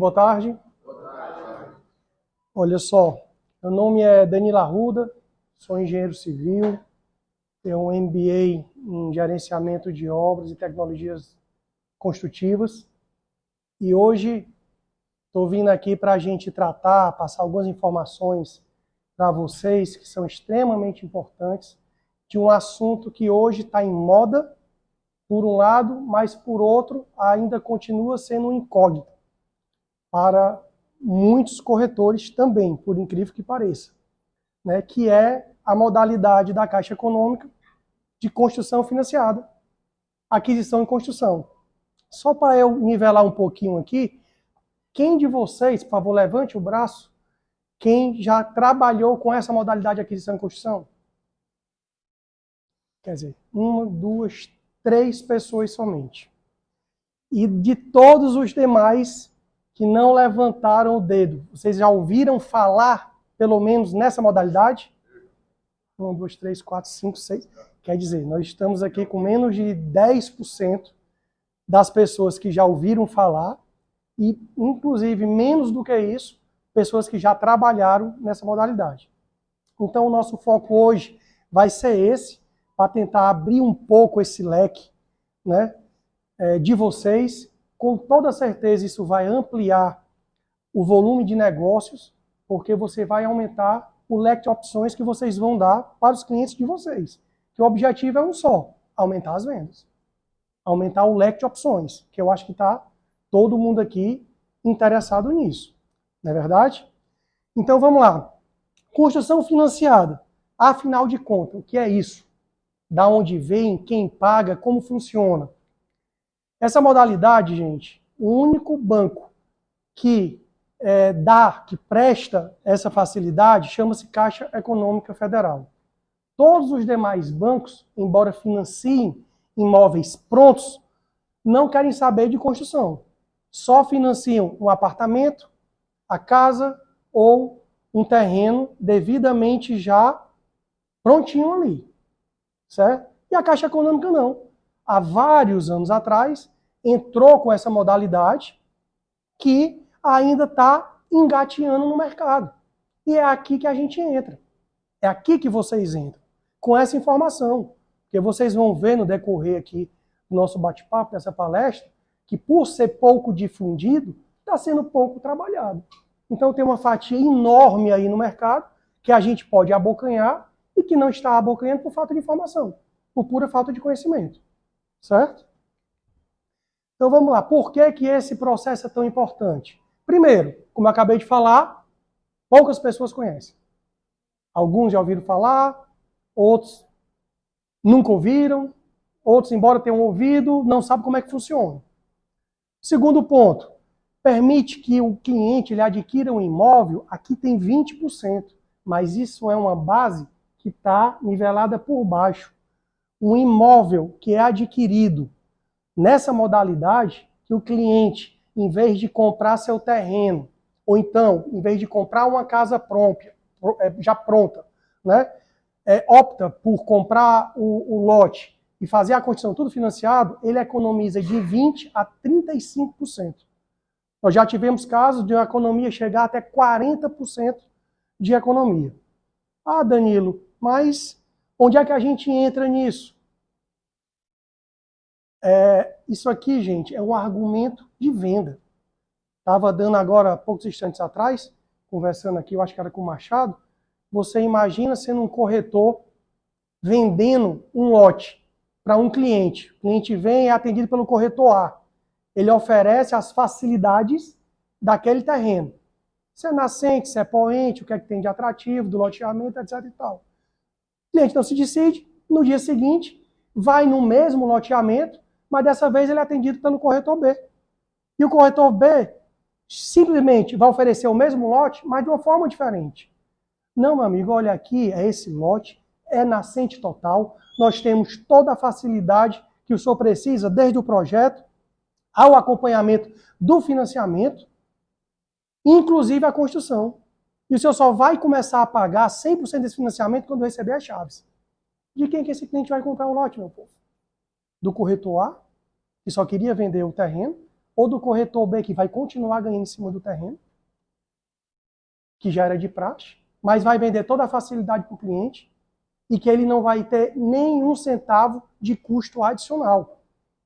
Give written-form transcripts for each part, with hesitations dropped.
Boa tarde. Olha só, meu nome é Danilo Arruda, sou engenheiro civil, tenho um MBA em gerenciamento de obras e tecnologias construtivas e hoje estou vindo aqui para a gente tratar, passar algumas informações para vocês que são extremamente importantes de um assunto que hoje está em moda, por um lado, mas por outro ainda continua sendo um incógnito para muitos corretores também, por incrível que pareça, né, que é a modalidade da Caixa Econômica de construção financiada, aquisição e construção. Só para eu nivelar um pouquinho aqui, quem de vocês, por favor, levante o braço, quem já trabalhou com essa modalidade de aquisição e construção? Quer dizer, 1, 2, 3 pessoas somente. E de todos os demais que não levantaram o dedo, vocês já ouviram falar, pelo menos nessa modalidade? 1, 2, 3, 4, 5, 6. Quer dizer, nós estamos aqui com menos de 10% das pessoas que já ouviram falar e, inclusive, menos do que isso, pessoas que já trabalharam nessa modalidade. Então, o nosso foco hoje vai ser esse, para tentar abrir um pouco esse leque, né, de vocês. Com toda certeza, isso vai ampliar o volume de negócios, porque você vai aumentar o leque de opções que vocês vão dar para os clientes de vocês. Que o objetivo é um só, aumentar as vendas. Aumentar o leque de opções, que eu acho que está todo mundo aqui interessado nisso. Não é verdade? Então vamos lá. Construção financiada. Afinal de contas, o que é isso? Da onde vem, quem paga, como funciona? Essa modalidade, gente, o único banco que que presta essa facilidade, chama-se Caixa Econômica Federal. Todos os demais bancos, embora financiem imóveis prontos, não querem saber de construção. Só financiam um apartamento, a casa ou um terreno devidamente já prontinho ali. Certo? E a Caixa Econômica não. Há vários anos atrás, entrou com essa modalidade que ainda está engateando no mercado. E é aqui que a gente entra. É aqui que vocês entram, com essa informação. Porque vocês vão ver no decorrer aqui do nosso bate-papo, dessa palestra, que por ser pouco difundido, está sendo pouco trabalhado. Então tem uma fatia enorme aí no mercado que a gente pode abocanhar e que não está abocanhando por falta de informação, por pura falta de conhecimento. Certo? Então vamos lá. Por que que esse processo é tão importante? Primeiro, como eu acabei de falar, poucas pessoas conhecem. Alguns já ouviram falar, outros nunca ouviram, outros, embora tenham ouvido, não sabem como é que funciona. Segundo ponto, permite que o cliente ele adquira um imóvel, aqui tem 20%, mas isso é uma base que está nivelada por baixo. Um imóvel que é adquirido nessa modalidade, que o cliente, em vez de comprar seu terreno, ou então, em vez de comprar uma casa já pronta, né, opta por comprar o lote e fazer a construção tudo financiado, ele economiza de 20% a 35%. Nós já tivemos casos de uma economia chegar até 40% de economia. Ah, Danilo, mas onde é que a gente entra nisso? Isso aqui, gente, é um argumento de venda. Estava dando agora, poucos instantes atrás, conversando aqui, eu acho que era com o Machado, você imagina sendo um corretor vendendo um lote para um cliente. O cliente vem e é atendido pelo corretor A. Ele oferece as facilidades daquele terreno. Se é nascente, se é poente, o que é que tem de atrativo, do loteamento, etc. e tal. O cliente não se decide, no dia seguinte, vai no mesmo loteamento, mas dessa vez ele é atendido pelo corretor B. E o corretor B simplesmente vai oferecer o mesmo lote, mas de uma forma diferente. Não, meu amigo, olha aqui, é esse lote, é nascente total, nós temos toda a facilidade que o senhor precisa, desde o projeto ao acompanhamento do financiamento, inclusive a construção. E o senhor só vai começar a pagar 100% desse financiamento quando receber as chaves. De quem que esse cliente vai comprar um lote, meu povo? Do corretor A, que só queria vender o terreno, ou do corretor B, que vai continuar ganhando em cima do terreno, que já era de praxe, mas vai vender toda a facilidade para o cliente e que ele não vai ter nenhum centavo de custo adicional.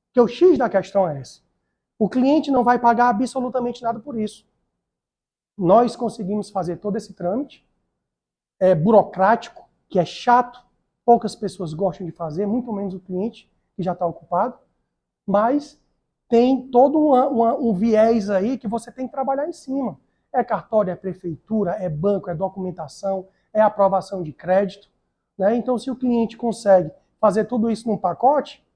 Porque o X da questão é esse. O cliente não vai pagar absolutamente nada por isso. Nós conseguimos fazer todo esse trâmite, é burocrático, que é chato, poucas pessoas gostam de fazer, muito menos o cliente, que já está ocupado, mas tem todo um viés aí que você tem que trabalhar em cima. É cartório, é prefeitura, é banco, é documentação, é aprovação de crédito. Né? Então, se o cliente consegue fazer tudo isso num pacote,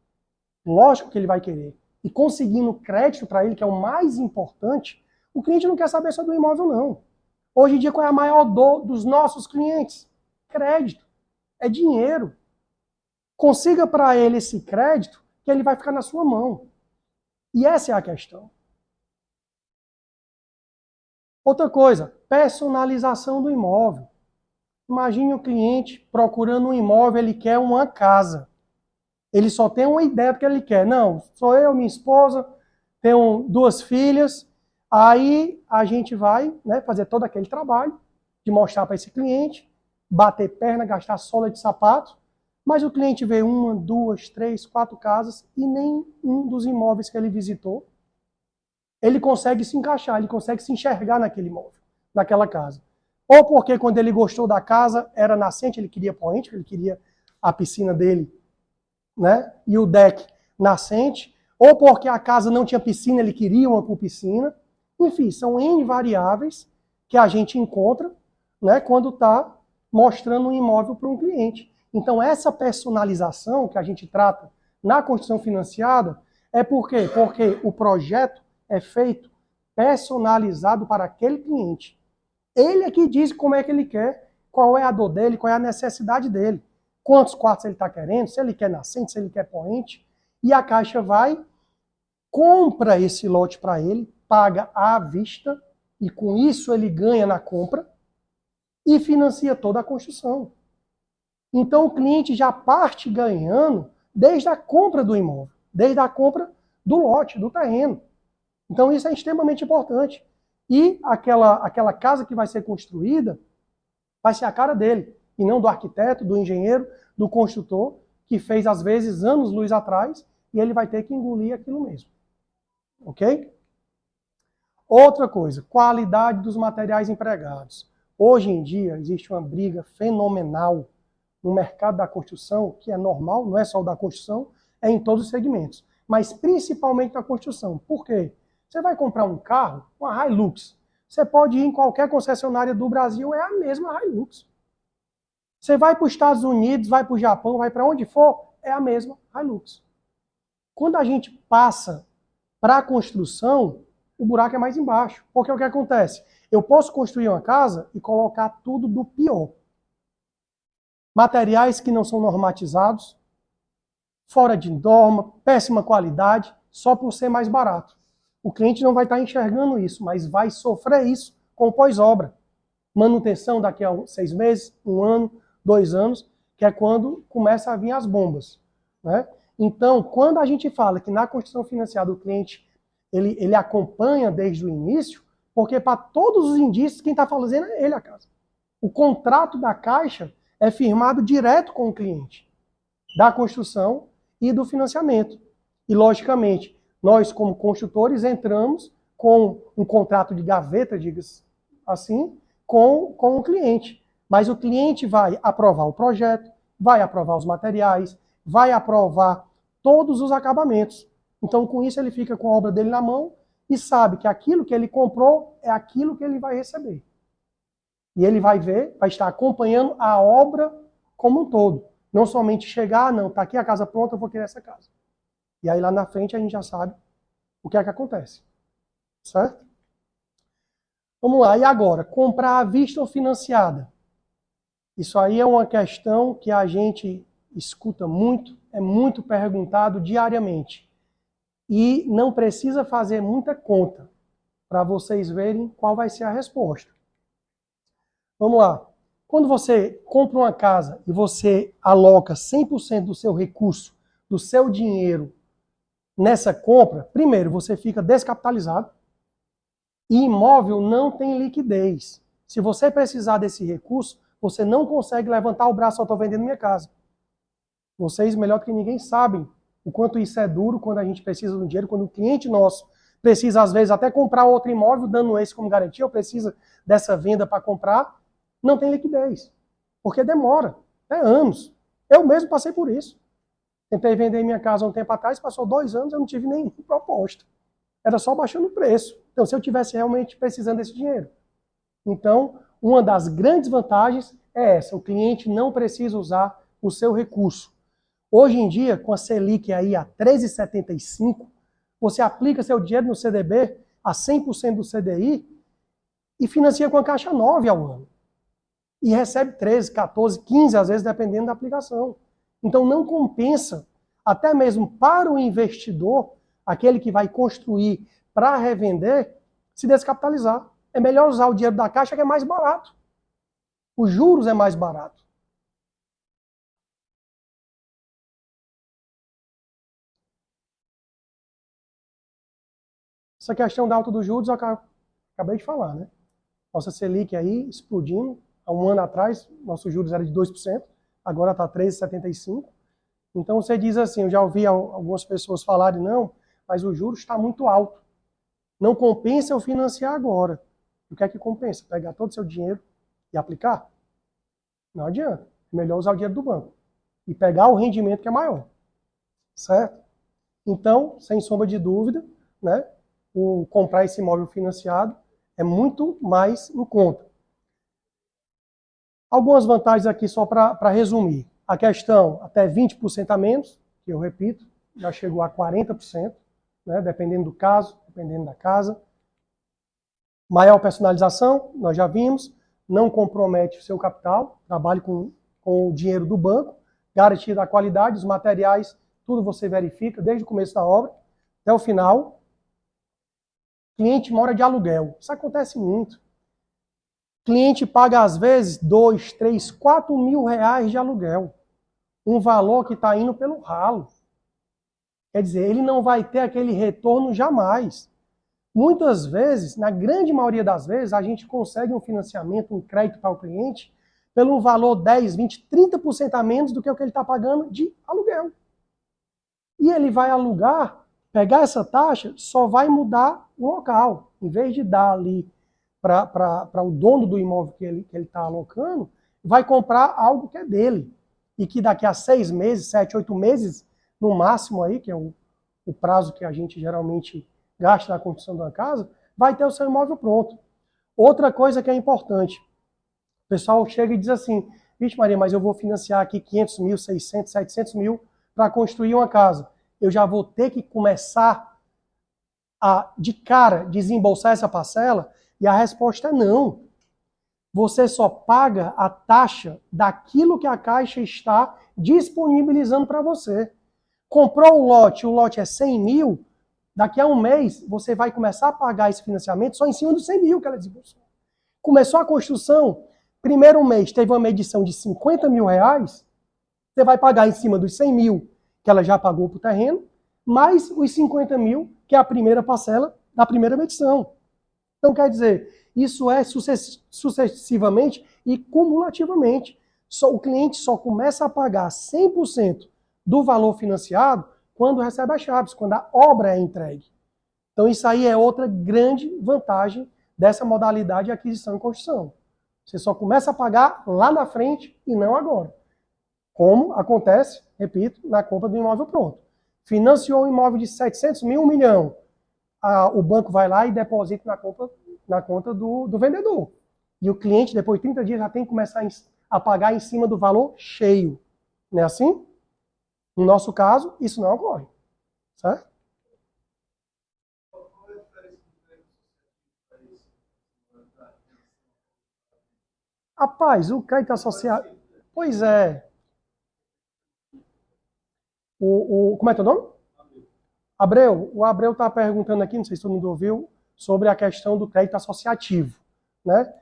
lógico que ele vai querer. E conseguindo crédito para ele, que é o mais importante, o cliente não quer saber só do imóvel, não. Hoje em dia, qual é a maior dor dos nossos clientes? Crédito. É dinheiro. Consiga para ele esse crédito, que ele vai ficar na sua mão. E essa é a questão. Outra coisa, personalização do imóvel. Imagine o cliente procurando um imóvel, ele quer uma casa. Ele só tem uma ideia do que ele quer. Não, sou eu, minha esposa, tenho 2 filhas. Aí a gente vai, né, fazer todo aquele trabalho de mostrar para esse cliente, bater perna, gastar sola de sapato, mas o cliente vê 1, 2, 3, 4 casas e nenhum dos imóveis que ele visitou, ele consegue se encaixar, ele consegue se enxergar naquele imóvel, naquela casa. Ou porque quando ele gostou da casa, era nascente, ele queria poente, ele queria a piscina dele, né, e o deck nascente, ou porque a casa não tinha piscina, ele queria uma com piscina. Enfim, são N variáveis que a gente encontra, né, quando está mostrando um imóvel para um cliente. Então, essa personalização que a gente trata na construção financiada é por quê? Porque o projeto é feito personalizado para aquele cliente. Ele é que diz como é que ele quer, qual é a dor dele, qual é a necessidade dele, quantos quartos ele está querendo, se ele quer nascente, se ele quer poente, e a Caixa vai, compra esse lote para ele, paga à vista, e com isso ele ganha na compra, e financia toda a construção. Então o cliente já parte ganhando desde a compra do imóvel, desde a compra do lote, do terreno. Então isso é extremamente importante. E aquela casa que vai ser construída vai ser a cara dele, e não do arquiteto, do engenheiro, do construtor, que fez às vezes anos-luz atrás, e ele vai ter que engolir aquilo mesmo. Ok? Outra coisa, qualidade dos materiais empregados. Hoje em dia existe uma briga fenomenal no mercado da construção, que é normal, não é só o da construção, é em todos os segmentos, mas principalmente na construção. Por quê? Você vai comprar um carro, uma Hilux, você pode ir em qualquer concessionária do Brasil, é a mesma Hilux. Você vai para os Estados Unidos, vai para o Japão, vai para onde for, é a mesma Hilux. Quando a gente passa para a construção, o buraco é mais embaixo. Porque o que acontece? Eu posso construir uma casa e colocar tudo do pior. Materiais que não são normatizados, fora de norma, péssima qualidade, só por ser mais barato. O cliente não vai estar enxergando isso, mas vai sofrer isso com pós-obra. Manutenção daqui a 6 meses, 1 ano, 2 anos, que é quando começa a vir as bombas. Né? Então, quando a gente fala que na construção financiada o cliente ele acompanha desde o início, porque para todos os indícios, quem está fazendo é ele a casa. O contrato da Caixa é firmado direto com o cliente, da construção e do financiamento. E, logicamente, nós, como construtores, entramos com um contrato de gaveta, diga-se assim, com o cliente. Mas o cliente vai aprovar o projeto, vai aprovar os materiais, vai aprovar todos os acabamentos. Então, com isso, ele fica com a obra dele na mão e sabe que aquilo que ele comprou é aquilo que ele vai receber. E ele vai ver, vai estar acompanhando a obra como um todo. Não somente chegar, não, está aqui a casa pronta, eu vou querer essa casa. E aí lá na frente a gente já sabe o que é que acontece. Certo? Vamos lá, e agora? Comprar à vista ou financiada? Isso aí é uma questão que a gente escuta muito, é muito perguntado diariamente. E não precisa fazer muita conta para vocês verem qual vai ser a resposta. Vamos lá. Quando você compra uma casa e você aloca 100% do seu recurso, do seu dinheiro, nessa compra, primeiro, você fica descapitalizado e imóvel não tem liquidez. Se você precisar desse recurso, você não consegue levantar o braço, eu estou vendendo minha casa. Vocês, melhor do que ninguém, sabem o quanto isso é duro quando a gente precisa do dinheiro, quando o cliente nosso precisa, às vezes, até comprar outro imóvel, dando esse como garantia, ou precisa dessa venda para comprar, não tem liquidez. Porque demora, anos. Eu mesmo passei por isso. Tentei vender minha casa um tempo atrás, passou 2 anos, eu não tive nenhuma proposta. Era só baixando o preço. Então, se eu tivesse realmente precisando desse dinheiro. Então, uma das grandes vantagens é essa. O cliente não precisa usar o seu recurso. Hoje em dia, com a Selic aí a 13,75, você aplica seu dinheiro no CDB a 100% do CDI e financia com a Caixa 9 ao ano. E recebe 13, 14, 15, às vezes, dependendo da aplicação. Então não compensa, até mesmo para o investidor, aquele que vai construir para revender, se descapitalizar. É melhor usar o dinheiro da Caixa, que é mais barato. Os juros é mais barato. Essa questão da alta dos juros, eu acabei de falar, né? Nossa Selic aí explodindo. Há um ano atrás, nossos juros era de 2%, agora está 13,75%. Então você diz assim, eu já ouvi algumas pessoas falarem, não, mas o juros está muito alto. Não compensa eu financiar agora. O que é que compensa? Pegar todo o seu dinheiro e aplicar? Não adianta. É melhor usar o dinheiro do banco. E pegar o rendimento que é maior. Certo? Então, sem sombra de dúvida, né, comprar esse imóvel financiado é muito mais em conta. Algumas vantagens aqui só para resumir. A questão até 20% a menos, que eu repito, já chegou a 40%, né, dependendo do caso, dependendo da casa. Maior personalização, nós já vimos, não compromete o seu capital, trabalhe com o dinheiro do banco, garantida a qualidade, os materiais, tudo você verifica, desde o começo da obra até o final. Cliente mora de aluguel, isso acontece muito. Cliente paga, às vezes, 2, 3, 4 mil reais de aluguel. Um valor que está indo pelo ralo. Quer dizer, ele não vai ter aquele retorno jamais. Muitas vezes, na grande maioria das vezes, a gente consegue um financiamento, um crédito para o cliente, pelo valor 10, 20, 30% a menos do que o que ele está pagando de aluguel. E ele vai alugar, pegar essa taxa, só vai mudar o local. Em vez de dar ali para o dono do imóvel que ele está alocando, vai comprar algo que é dele. E que daqui a 6 meses, 7, 8 meses, no máximo aí, que é o prazo que a gente geralmente gasta na construção de uma casa, vai ter o seu imóvel pronto. Outra coisa que é importante, o pessoal chega e diz assim, vixe Maria, mas eu vou financiar aqui 500 mil, 600, 700 mil para construir uma casa. Eu já vou ter que começar a, de cara, desembolsar essa parcela? E a resposta é não. Você só paga a taxa daquilo que a Caixa está disponibilizando para você. Comprou o lote é 100 mil, daqui a um mês você vai começar a pagar esse financiamento só em cima dos 100 mil que ela desembolsou. Começou a construção, primeiro mês teve uma medição de 50 mil reais, você vai pagar em cima dos 100 mil que ela já pagou para o terreno, mais os 50 mil, que é a primeira parcela da primeira medição. Então, quer dizer, isso é sucessivamente e cumulativamente. O cliente só começa a pagar 100% do valor financiado quando recebe as chaves, quando a obra é entregue. Então, isso aí é outra grande vantagem dessa modalidade de aquisição e construção. Você só começa a pagar lá na frente e não agora. Como acontece, repito, na compra do imóvel pronto. Financiou um imóvel de 700 mil, 1 milhão. O banco vai lá e deposita na conta do vendedor. E o cliente, depois de 30 dias, já tem que começar a pagar em cima do valor cheio. Não é assim? No nosso caso, isso não ocorre. Certo? Rapaz, o crédito associado... Pois é. Como é teu nome? Abreu. O Abreu está perguntando aqui, não sei se todo mundo ouviu, sobre a questão do crédito associativo. Né?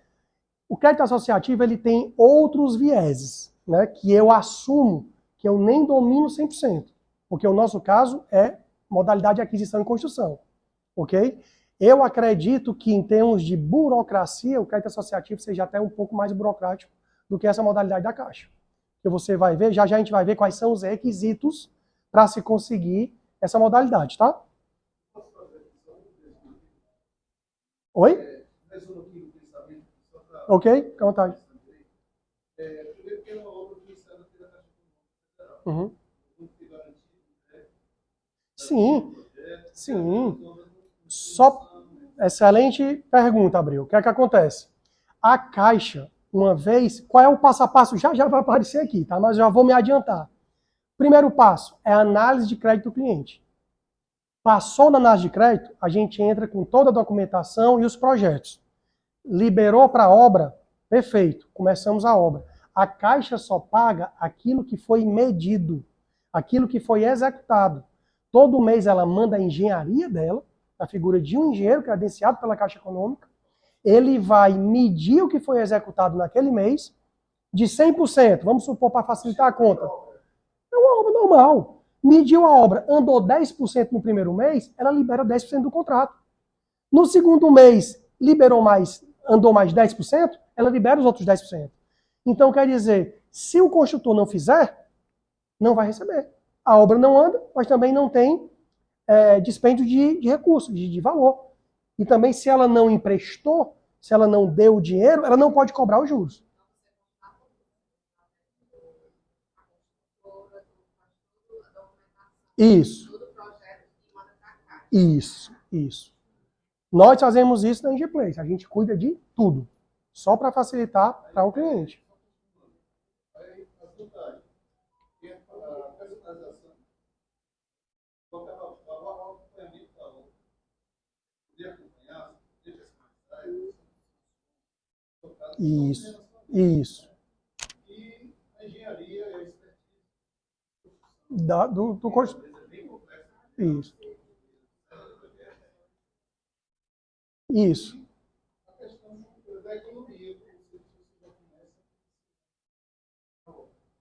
O crédito associativo ele tem outros vieses, né, que eu assumo que eu nem domino 100%, porque o nosso caso é modalidade de aquisição e construção, ok? Eu acredito que, em termos de burocracia, o crédito associativo seja até um pouco mais burocrático do que essa modalidade da Caixa. Que você vai ver, já já a gente vai ver quais são os requisitos para se conseguir essa modalidade, tá? Oi? Ok? Fica à vontade. Uhum. Sim, sim. Só excelente pergunta, Abril. O que é que acontece? A Caixa, uma vez, qual é o passo a passo? Já já vai aparecer aqui, tá? Mas já vou me adiantar. Primeiro passo é a análise de crédito do cliente. Passou na análise de crédito, a gente entra com toda a documentação e os projetos. Liberou para a obra, perfeito, começamos a obra. A Caixa só paga aquilo que foi medido, aquilo que foi executado. Todo mês ela manda a engenharia dela, a figura de um engenheiro credenciado pela Caixa Econômica. Ele vai medir o que foi executado naquele mês, de 100%, vamos supor, para facilitar a conta. É uma obra normal. Mediu a obra, andou 10% no primeiro mês, ela libera 10% do contrato. No segundo mês, liberou mais, andou mais 10%, ela libera os outros 10%. Então, quer dizer, se o construtor não fizer, não vai receber. A obra não anda, mas também não tem dispêndio de recursos, de valor. E também, se ela não emprestou, se ela não deu o dinheiro, ela não pode cobrar os juros. Isso. Isso. Nós fazemos isso na Ingeplace. A gente cuida de tudo. Só para facilitar para o cliente. Isso. Do curso. Isso. Isso.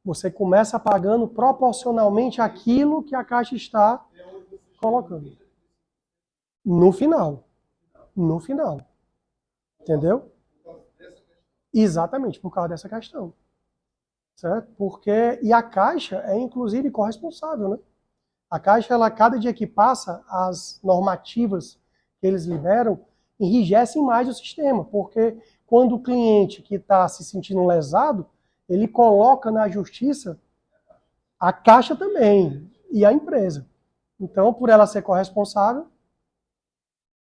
Você começa pagando proporcionalmente aquilo que a Caixa está colocando. No final. No final. Entendeu? Exatamente, por causa dessa questão. Certo? Porque, e a Caixa é, inclusive, corresponsável, né? A Caixa, ela, cada dia que passa, as normativas que eles liberam enrijecem mais o sistema, porque quando o cliente que está se sentindo lesado, ele coloca na justiça a Caixa também e a empresa. Então, por ela ser corresponsável,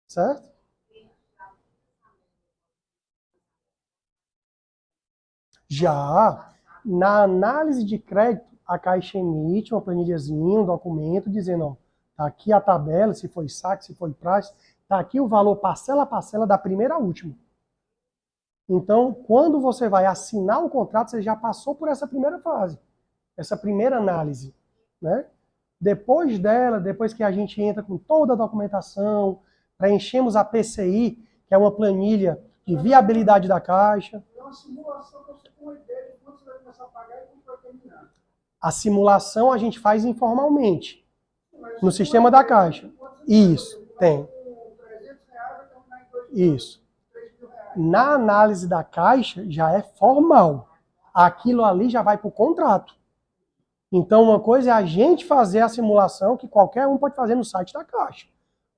certo? Já na análise de crédito, a Caixa emite uma planilhazinha, um documento dizendo, ó, tá aqui a tabela, se foi saque, se foi praxe, tá aqui o valor parcela a parcela da primeira a última. Então, quando você vai assinar o contrato, você já passou por essa primeira fase, essa primeira análise, né? Depois dela, depois que a gente entra com toda a documentação, preenchemos a PCI, que é uma planilha de viabilidade da Caixa. É uma simulação para você ter uma ideia de quanto você vai começar a pagar e quanto vai terminar. A simulação a gente faz informalmente, no sistema da Caixa. Isso, tem. Isso. Na análise da Caixa, já é formal. Aquilo ali já vai para o contrato. Então, uma coisa é a gente fazer a simulação, que qualquer um pode fazer no site da Caixa.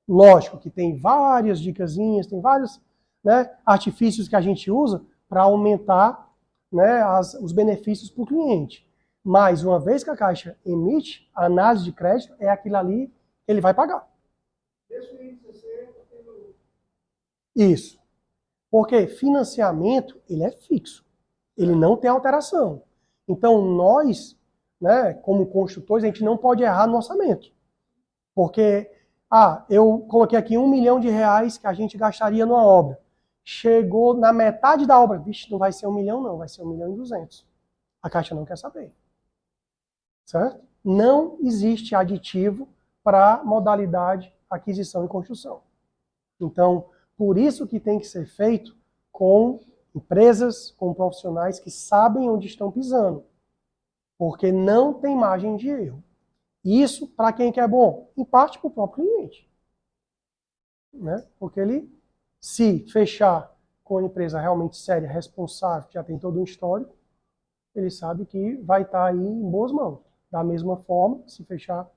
Lógico que tem várias dicasinhas, tem vários, né, artifícios que a gente usa para aumentar, né, os benefícios para o cliente. Mas, uma vez que a Caixa emite, a análise de crédito é aquilo ali que ele vai pagar. Isso. Porque financiamento, ele é fixo. Ele não tem alteração. Então, nós, né, como construtores, a gente não pode errar no orçamento. Porque, eu coloquei aqui R$1 milhão que a gente gastaria numa obra. Chegou na metade da obra, vixe, não vai ser 1 milhão não, vai ser 1.200.000. A Caixa não quer saber. Certo? Não existe aditivo para modalidade aquisição e construção. Então, por isso que tem que ser feito com empresas, com profissionais que sabem onde estão pisando. Porque não tem margem de erro. Isso, para quem que é bom? Em parte para o próprio cliente. Né? Porque ele, se fechar com uma empresa realmente séria, responsável, que já tem todo um histórico, ele sabe que vai estar aí em boas mãos. Da mesma forma, se fechar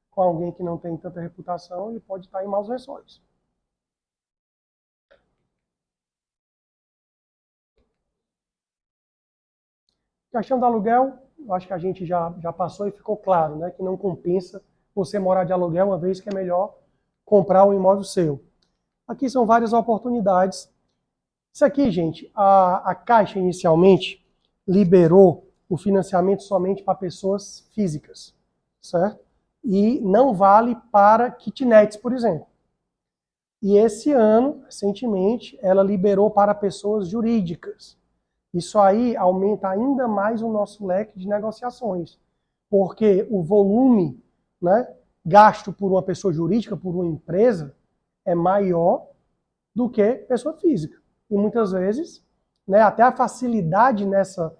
com alguém que não tem tanta reputação, ele pode estar em maus lençóis. Questão do aluguel, eu acho que a gente já passou e ficou claro, né, que não compensa você morar de aluguel, uma vez que é melhor comprar um imóvel seu. Aqui são várias oportunidades. Isso aqui, gente, a Caixa inicialmente liberou o financiamento somente para pessoas físicas, certo? E não vale para kitnets, por exemplo. E esse ano, recentemente, ela liberou para pessoas jurídicas. Isso aí aumenta ainda mais o nosso leque de negociações, porque o volume, né, gasto por uma pessoa jurídica, por uma empresa, é maior do que pessoa física. E muitas vezes, né, até a facilidade nessa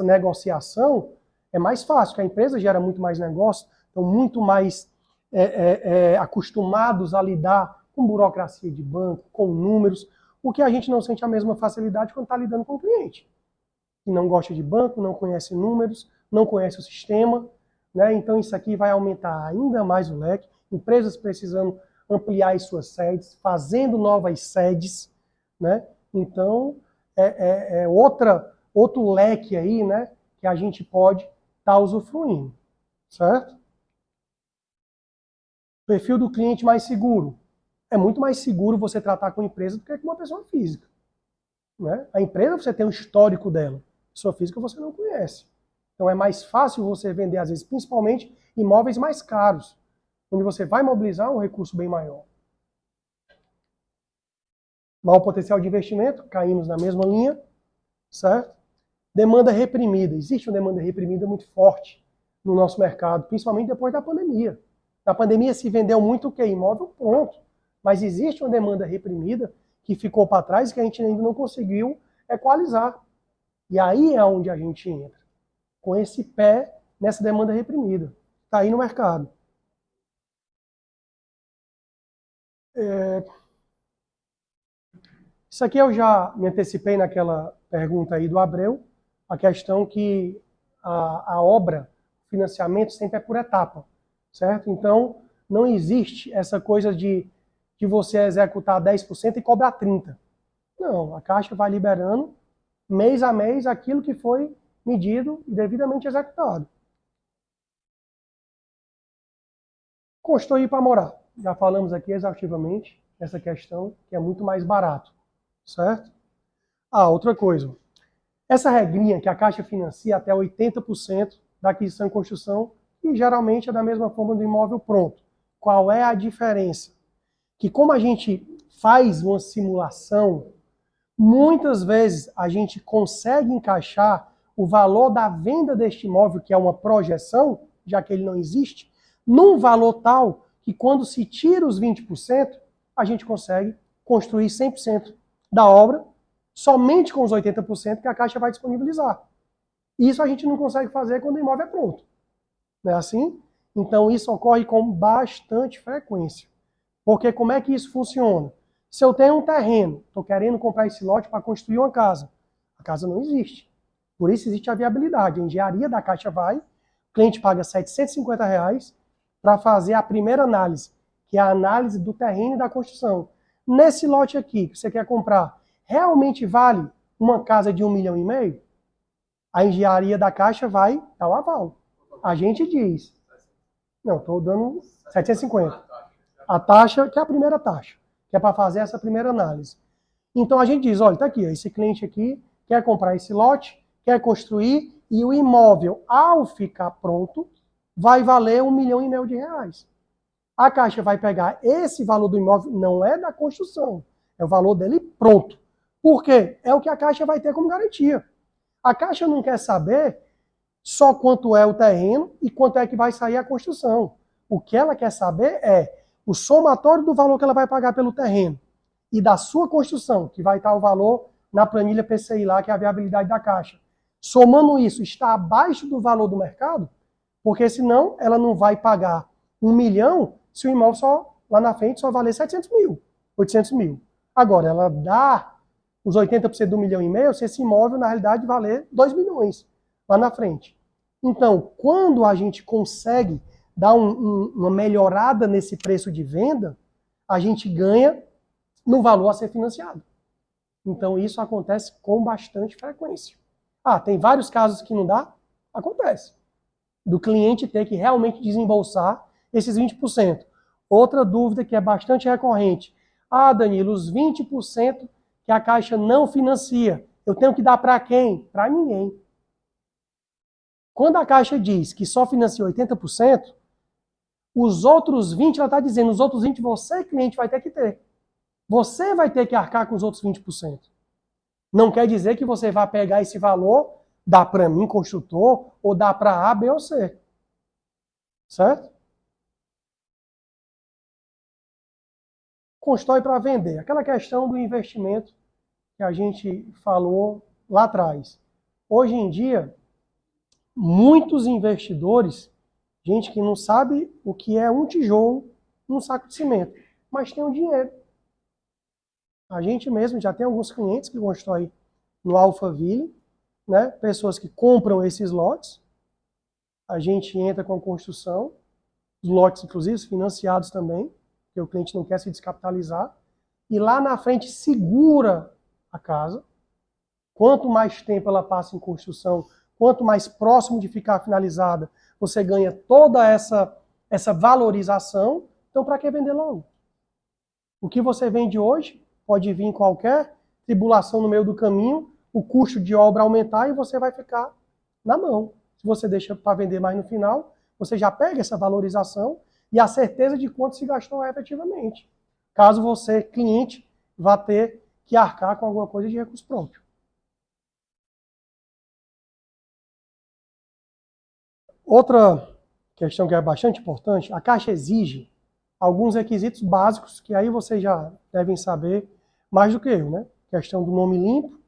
negociação é mais fácil, porque a empresa gera muito mais negócio, estão muito mais acostumados a lidar com burocracia de banco, com números, o que a gente não sente a mesma facilidade quando está lidando com o cliente, que não gosta de banco, não conhece números, não conhece o sistema, né? Então isso aqui vai aumentar ainda mais o leque, empresas precisando ampliar as suas sedes, fazendo novas sedes, né? Então outro leque aí, né, que a gente pode estar usufruindo, certo? Perfil do cliente mais seguro. É muito mais seguro você tratar com a empresa do que com uma pessoa física. Né? A empresa você tem um histórico dela. Pessoa física você não conhece. Então é mais fácil você vender, às vezes, principalmente imóveis mais caros, onde você vai mobilizar um recurso bem maior. Maior potencial de investimento, caímos na mesma linha, certo? Demanda reprimida. Existe uma demanda reprimida muito forte no nosso mercado, principalmente depois da pandemia. Na pandemia se vendeu muito o quê? Imóvel pronto. Mas existe uma demanda reprimida que ficou para trás e que a gente ainda não conseguiu equalizar. E aí é onde a gente entra, com esse pé nessa demanda reprimida. Está aí no mercado. Isso aqui eu já me antecipei naquela pergunta aí do Abreu, a questão que a obra, financiamento sempre é por etapa, certo? Então, não existe essa coisa de você executar 10% e cobrar 30%. Não, a Caixa vai liberando mês a mês aquilo que foi medido e devidamente executado. Construir para morar. Já falamos aqui exaustivamente essa questão, que é muito mais barato, certo? Outra coisa. Essa regrinha que a Caixa financia até 80% da aquisição e construção, e geralmente é da mesma forma do imóvel pronto. Qual é a diferença? Que como a gente faz uma simulação, muitas vezes a gente consegue encaixar o valor da venda deste imóvel, que é uma projeção, já que ele não existe, num valor tal que quando se tira os 20%, a gente consegue construir 100% da obra, somente com os 80% que a Caixa vai disponibilizar. Isso a gente não consegue fazer quando o imóvel é pronto. Não é assim? Então isso ocorre com bastante frequência. Porque como é que isso funciona? Se eu tenho um terreno, estou querendo comprar esse lote para construir uma casa, a casa não existe. Por isso existe a viabilidade. A engenharia da Caixa vai, o cliente paga R$750 para fazer a primeira análise, que é a análise do terreno e da construção. Nesse lote aqui que você quer comprar, realmente vale uma casa de 1,5 milhão? A engenharia da Caixa vai dar o aval. A gente diz, não, estou dando 750. A taxa, que é a primeira taxa, que é para fazer essa primeira análise. Então a gente diz, olha, está aqui, esse cliente aqui quer comprar esse lote, quer construir, e o imóvel, ao ficar pronto, vai valer R$1,5 milhão. A Caixa vai pegar esse valor do imóvel, não é da construção, é o valor dele pronto. Por quê? É o que a Caixa vai ter como garantia. A Caixa não quer saber só quanto é o terreno e quanto é que vai sair a construção. O que ela quer saber é o somatório do valor que ela vai pagar pelo terreno e da sua construção, que vai estar o valor na planilha PCI lá, que é a viabilidade da Caixa. Somando isso, está abaixo do valor do mercado, Porque senão ela não vai pagar 1 milhão se o imóvel só, lá na frente só valer 700 mil, 800 mil. Agora, ela dá os 80% do 1,5 milhão se esse imóvel, na realidade, valer 2 milhões lá na frente. Então, quando a gente consegue dar uma melhorada nesse preço de venda, a gente ganha no valor a ser financiado. Então, isso acontece com bastante frequência. Ah, tem vários casos que não dá? Acontece. Do cliente ter que realmente desembolsar esses 20%. Outra dúvida que é bastante recorrente. Ah, Danilo, os 20% que a Caixa não financia, eu tenho que dar para quem? Para ninguém. Quando a Caixa diz que só financia 80%, os outros 20%, ela está dizendo, os outros 20% você, cliente, vai ter que ter. Você vai ter que arcar com os outros 20%. Não quer dizer que você vai pegar esse valor, dar para mim, construtor, ou dar para A, B ou C. Certo? Constrói para vender. Aquela questão do investimento que a gente falou lá atrás. Hoje em dia, muitos investidores, gente que não sabe o que é um tijolo num saco de cimento, mas tem o dinheiro. A gente mesmo já tem alguns clientes que constroem no Alphaville, né? Pessoas que compram esses lotes, a gente entra com a construção, os lotes inclusive financiados também, porque o cliente não quer se descapitalizar, e lá na frente segura a casa. Quanto mais tempo ela passa em construção, quanto mais próximo de ficar finalizada, você ganha toda essa valorização. Então, para que vender logo? O que você vende hoje pode vir qualquer tribulação no meio do caminho, o custo de obra aumentar e você vai ficar na mão. Se você deixa para vender mais no final, você já pega essa valorização e a certeza de quanto se gastou efetivamente. Caso você, cliente, vá ter que arcar com alguma coisa de recurso próprio. Outra questão que é bastante importante, a Caixa exige alguns requisitos básicos que aí vocês já devem saber mais do que eu, né? Questão do nome limpo,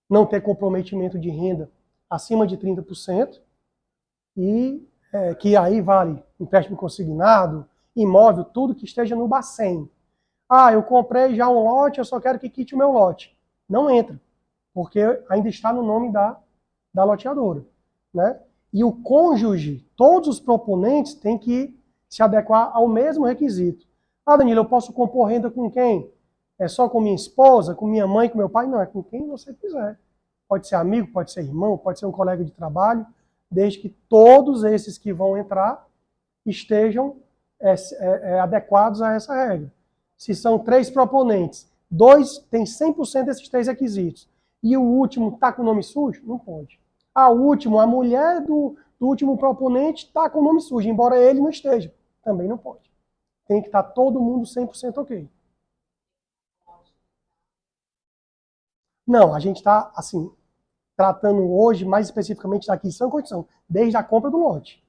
não ter comprometimento de renda acima de 30% e que aí vale empréstimo consignado, imóvel, tudo que esteja no Bacen. Ah, eu comprei já um lote, eu só quero que quite o meu lote. Não entra, porque ainda está no nome da loteadora, né? E o cônjuge, todos os proponentes têm que se adequar ao mesmo requisito. Ah, Danilo, eu posso compor renda com quem? É só com minha esposa, com minha mãe, com meu pai? Não, é com quem você quiser. Pode ser amigo, pode ser irmão, pode ser um colega de trabalho, desde que todos esses que vão entrar estejam adequados a essa regra. Se são 3 proponentes, 2 têm 100% desses 3 requisitos, e o último está com o nome sujo? Não pode. A mulher do último proponente está com o nome sujo, embora ele não esteja. Também não pode. Tem que estar todo mundo 100% ok. Não, a gente está, assim, tratando hoje mais especificamente da aquisição e construção, desde a compra do lote.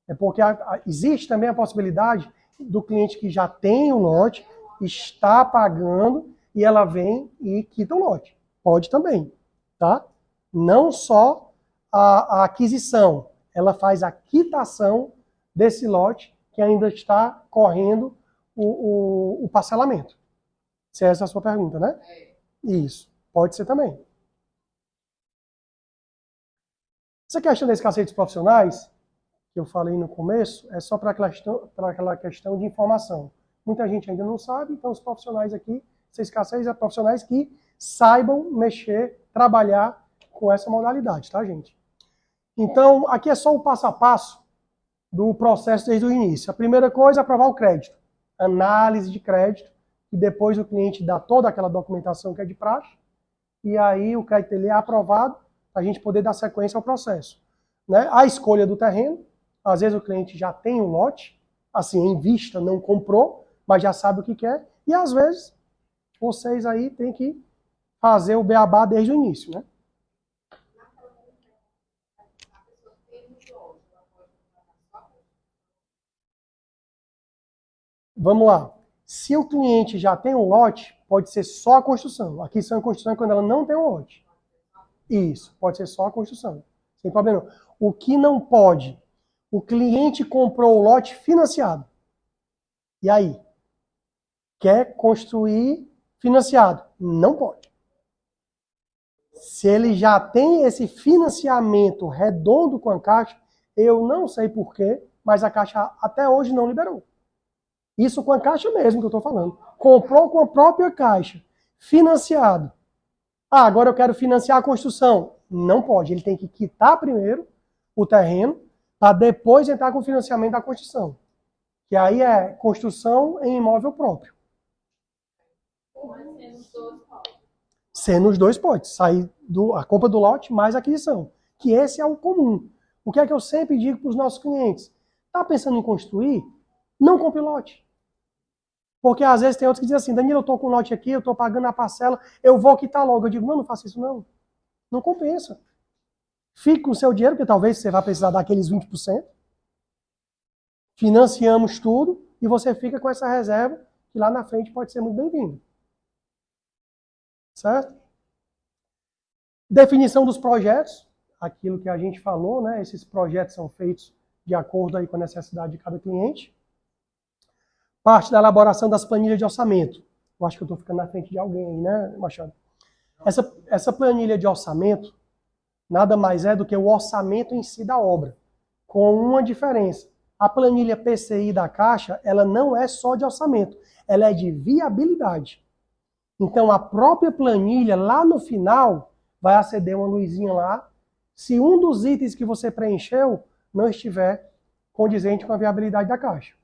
É porque existe também a possibilidade do cliente que já tem o lote, está pagando, e ela vem e quita o lote. Pode também, tá? Não só a aquisição, ela faz a quitação desse lote que ainda está correndo o parcelamento. Se essa é a sua pergunta, né? Isso, pode ser também. Essa questão da escassez dos profissionais, que eu falei no começo, é só para aquela questão de informação. Muita gente ainda não sabe, então os profissionais aqui, essa escassez é profissionais que saibam mexer, trabalhar com essa modalidade, tá, gente? Então, aqui é só o passo a passo do processo desde o início. A primeira coisa é aprovar o crédito. Análise de crédito, e depois o cliente dá toda aquela documentação que é de praxe, e aí o crédito ele é aprovado para a gente poder dar sequência ao processo. Né? A escolha do terreno, às vezes o cliente já tem um lote, assim, em vista, não comprou, mas já sabe o que quer, e às vezes vocês aí têm que fazer o beabá desde o início, né? Vamos lá. Se o cliente já tem um lote, pode ser só a construção. Aquisição e construção é quando ela não tem um lote. Isso, pode ser só a construção. Sem problema. O que não pode? O cliente comprou o lote financiado. E aí? Quer construir financiado? Não pode. Se ele já tem esse financiamento redondo com a Caixa, eu não sei porquê, mas a Caixa até hoje não liberou. Isso com a Caixa mesmo que eu estou falando. Comprou com a própria Caixa, financiado. Ah, agora eu quero financiar a construção. Não pode, ele tem que quitar primeiro o terreno, para depois entrar com o financiamento da construção. Que aí é construção em imóvel próprio. Sendo os dois pode. Sair a compra do lote mais a aquisição. Que esse é o comum. O que é que eu sempre digo para os nossos clientes? Está pensando em construir? Não compre lote. Porque às vezes tem outros que dizem assim, Danilo, eu estou com lote aqui, eu estou pagando a parcela, eu vou quitar logo. Eu digo, não faça isso não. Não compensa. Fique com o seu dinheiro, porque talvez você vá precisar daqueles 20%. Financiamos tudo e você fica com essa reserva, que lá na frente pode ser muito bem-vindo. Certo? Definição dos projetos, aquilo que a gente falou, né? Esses projetos são feitos de acordo aí com a necessidade de cada cliente. Parte da elaboração das planilhas de orçamento. Eu acho que eu estou ficando na frente de alguém aí, né, Machado? Essa planilha de orçamento nada mais é do que o orçamento em si da obra, com uma diferença. A planilha PCI da Caixa, ela não é só de orçamento, ela é de viabilidade. Então, a própria planilha, lá no final, vai acender uma luzinha lá, se um dos itens que você preencheu não estiver condizente com a viabilidade da Caixa.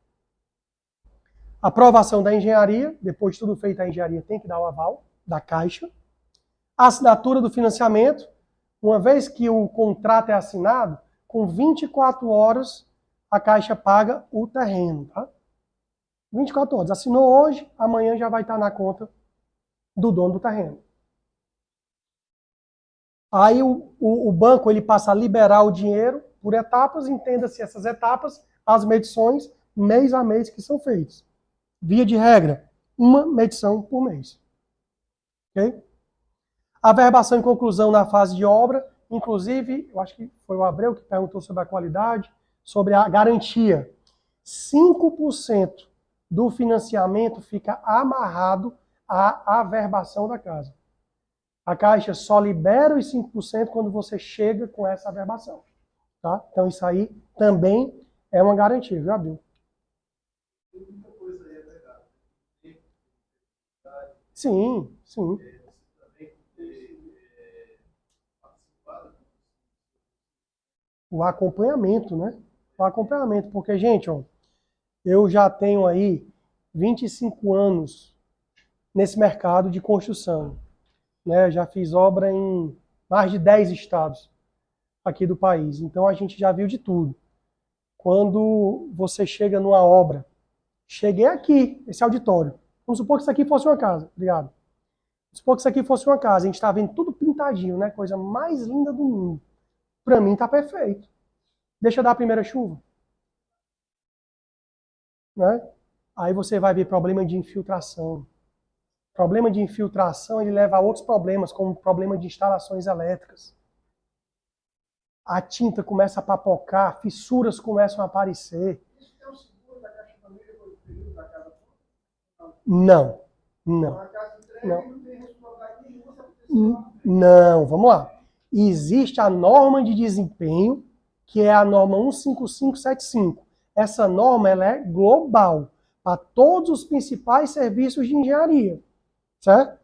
Aprovação da engenharia, depois de tudo feito, a engenharia tem que dar o aval da Caixa. Assinatura do financiamento, uma vez que o contrato é assinado, com 24 horas a Caixa paga o terreno. Tá? 24 horas. Assinou hoje, amanhã já vai estar na conta do dono do terreno. Aí o banco ele passa a liberar o dinheiro por etapas, entenda-se essas etapas, as medições, mês a mês que são feitas. Via de regra, uma medição por mês. Ok? Averbação e conclusão na fase de obra, inclusive, eu acho que foi o Abreu que perguntou sobre a qualidade, sobre a garantia. 5% do financiamento fica amarrado à averbação da casa. A Caixa só libera os 5% quando você chega com essa averbação. Tá? Então isso aí também é uma garantia, viu, Abreu? Sim, sim. O acompanhamento, né? O acompanhamento, porque, gente, ó, eu já tenho aí 25 anos nesse mercado de construção. Né? Já fiz obra em mais de 10 estados aqui do país. Então a gente já viu de tudo. Quando você chega numa obra, cheguei aqui, esse auditório. Vamos supor que isso aqui fosse uma casa. Obrigado. Vamos supor que isso aqui fosse uma casa. A gente está vendo tudo pintadinho, né? Coisa mais linda do mundo. Para mim tá perfeito. Deixa eu dar a primeira chuva. Né? Aí você vai ver problema de infiltração. Problema de infiltração ele leva a outros problemas, como problema de instalações elétricas. A tinta começa a papocar, fissuras começam a aparecer. Isso é o seguro da Caixa Família do período da casa? Não, não. Não, vamos lá. Existe a norma de desempenho, que é a norma 15575. Essa norma ela é global, para todos os principais serviços de engenharia. Certo?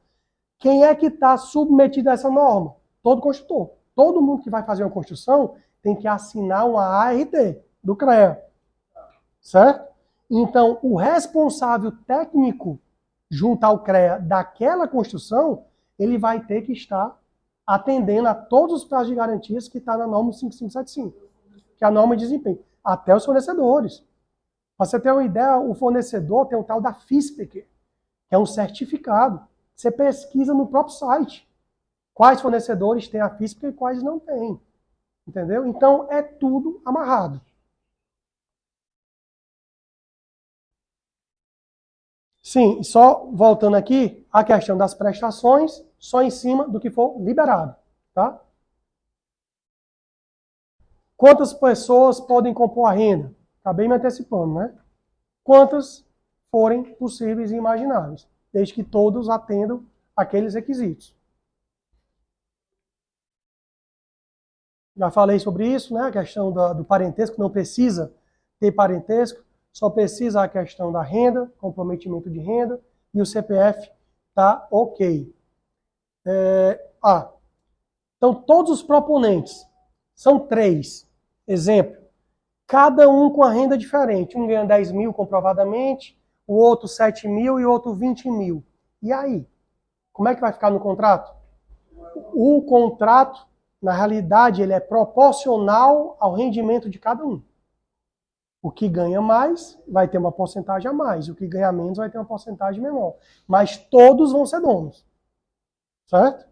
Quem é que está submetido a essa norma? Todo construtor. Todo mundo que vai fazer uma construção tem que assinar uma ART do CREA. Certo? Então, o responsável técnico junto ao CREA daquela construção, ele vai ter que estar atendendo a todos os prazos de garantias que está na norma 5575, que é a norma de desempenho, até os fornecedores. Para você ter uma ideia, o fornecedor tem um tal da FISPEC, que é um certificado. Você pesquisa no próprio site quais fornecedores têm a FISPEC e quais não têm. Entendeu? Então, é tudo amarrado. Sim, só voltando aqui, a questão das prestações, só em cima do que for liberado. Tá? Quantas pessoas podem compor a renda? Acabei me antecipando, né? Quantas forem possíveis e imagináveis, desde que todos atendam aqueles requisitos. Já falei sobre isso, né? A questão do parentesco, não precisa ter parentesco, só precisa a questão da renda, comprometimento de renda, e o CPF tá ok. Então todos os proponentes são 3. Exemplo, cada um com a renda diferente. Um ganha 10 mil comprovadamente, o outro 7 mil e o outro 20 mil. E aí? Como é que vai ficar no contrato? O contrato, na realidade, ele é proporcional ao rendimento de cada um. O que ganha mais vai ter uma porcentagem a mais, o que ganha menos vai ter uma porcentagem menor. Mas todos vão ser donos. Certo?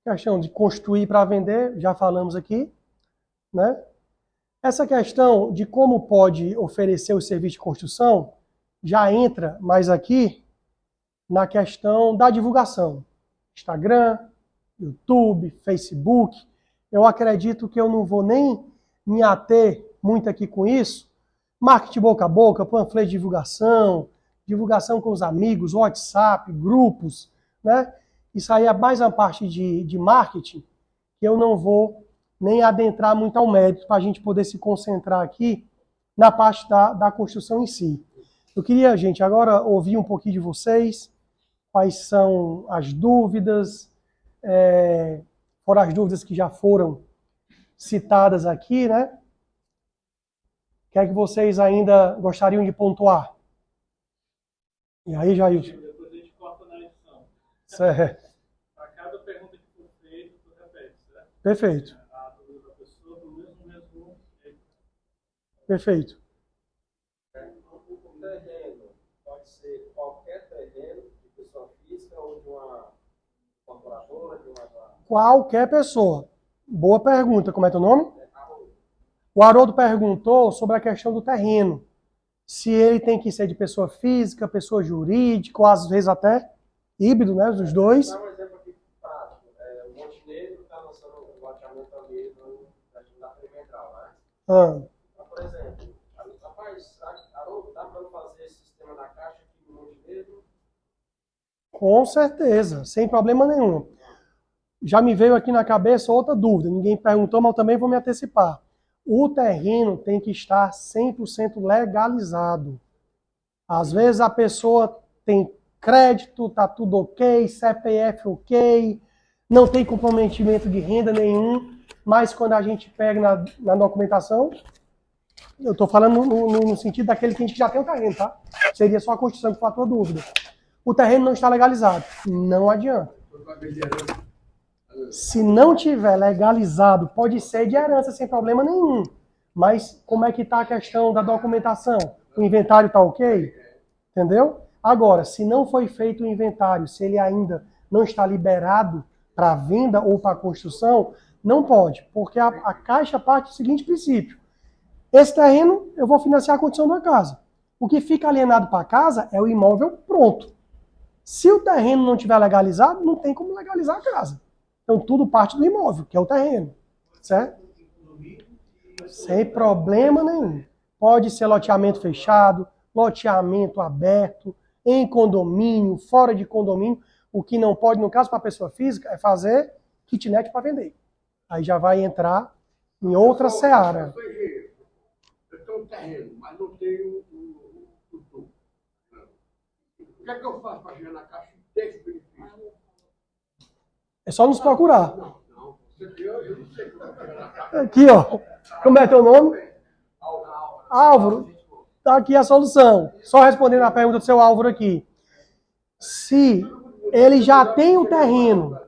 Questão de construir para vender, já falamos aqui, né? Essa questão de como pode oferecer o serviço de construção já entra mais aqui na questão da divulgação. Instagram, YouTube, Facebook. Eu acredito que eu não vou nem me ater muito aqui com isso. Marketing boca a boca, panfleto de divulgação, divulgação com os amigos, WhatsApp, grupos, né? Isso aí é mais uma parte de marketing que eu não vou nem adentrar muito ao mérito para a gente poder se concentrar aqui na parte da construção em si. Eu queria, gente, agora ouvir um pouquinho de vocês, quais são as dúvidas, fora as dúvidas que já foram citadas aqui, né? O que é que vocês ainda gostariam de pontuar? E aí, Jailson? Depois a gente corta na edição. Certo. Para cada pergunta que for feita, tu repete, certo? Perfeito. A dúvida da pessoa do mesmo. Perfeito. O terreno pode ser qualquer terreno de pessoa física ou de uma corporadora, de uma... Qualquer pessoa. Boa pergunta. Como é teu nome? O Haroldo perguntou sobre a questão do terreno. Se ele tem que ser de pessoa física, pessoa jurídica, ou às vezes até híbrido, né? Dos dois. Vou dar um exemplo aqui prático. O Montenegro está lançando um loteamento ali da perimetral, né? Então, por exemplo, rapaz, Haroldo, dá para fazer esse sistema da caixa aqui no Montenegro? Com certeza, sem problema nenhum. Já me veio aqui na cabeça outra dúvida. Ninguém perguntou, mas eu também vou me antecipar. O terreno tem que estar 100% legalizado. Às vezes a pessoa tem crédito, tá tudo ok, CPF ok, não tem comprometimento de renda nenhum, mas quando a gente pega na documentação, eu estou falando no sentido daquele que a gente já tem o terreno, tá? Seria só a construção que foi a tua dúvida. O terreno não está legalizado. Não adianta. Se não tiver legalizado, pode ser de herança sem problema nenhum. Mas como é que está a questão da documentação? O inventário está ok? Entendeu? Agora, se não foi feito o inventário, se ele ainda não está liberado para venda ou para construção, não pode. Porque a Caixa parte do seguinte princípio. Esse terreno eu vou financiar a construção da casa. O que fica alienado para a casa é o imóvel pronto. Se o terreno não estiver legalizado, não tem como legalizar a casa. Então, tudo parte do imóvel, que é o terreno. Certo? Sem problema nenhum. Pode ser loteamento fechado, loteamento aberto, em condomínio, fora de condomínio. O que não pode, no caso para a pessoa física, é fazer kitnet para vender. Aí já vai entrar em outra seara. Eu tenho um terreno, mas não tenho o tubo. O que é que eu faço para chegar na caixa e ter esse benefício? É só nos procurar. Não. Isso aqui eu não sei como chegar na caixa. Aqui, ó. Como é teu nome? Álvaro. Tá aqui a solução. Só respondendo a pergunta do seu Álvaro aqui. Se ele já tem o terreno,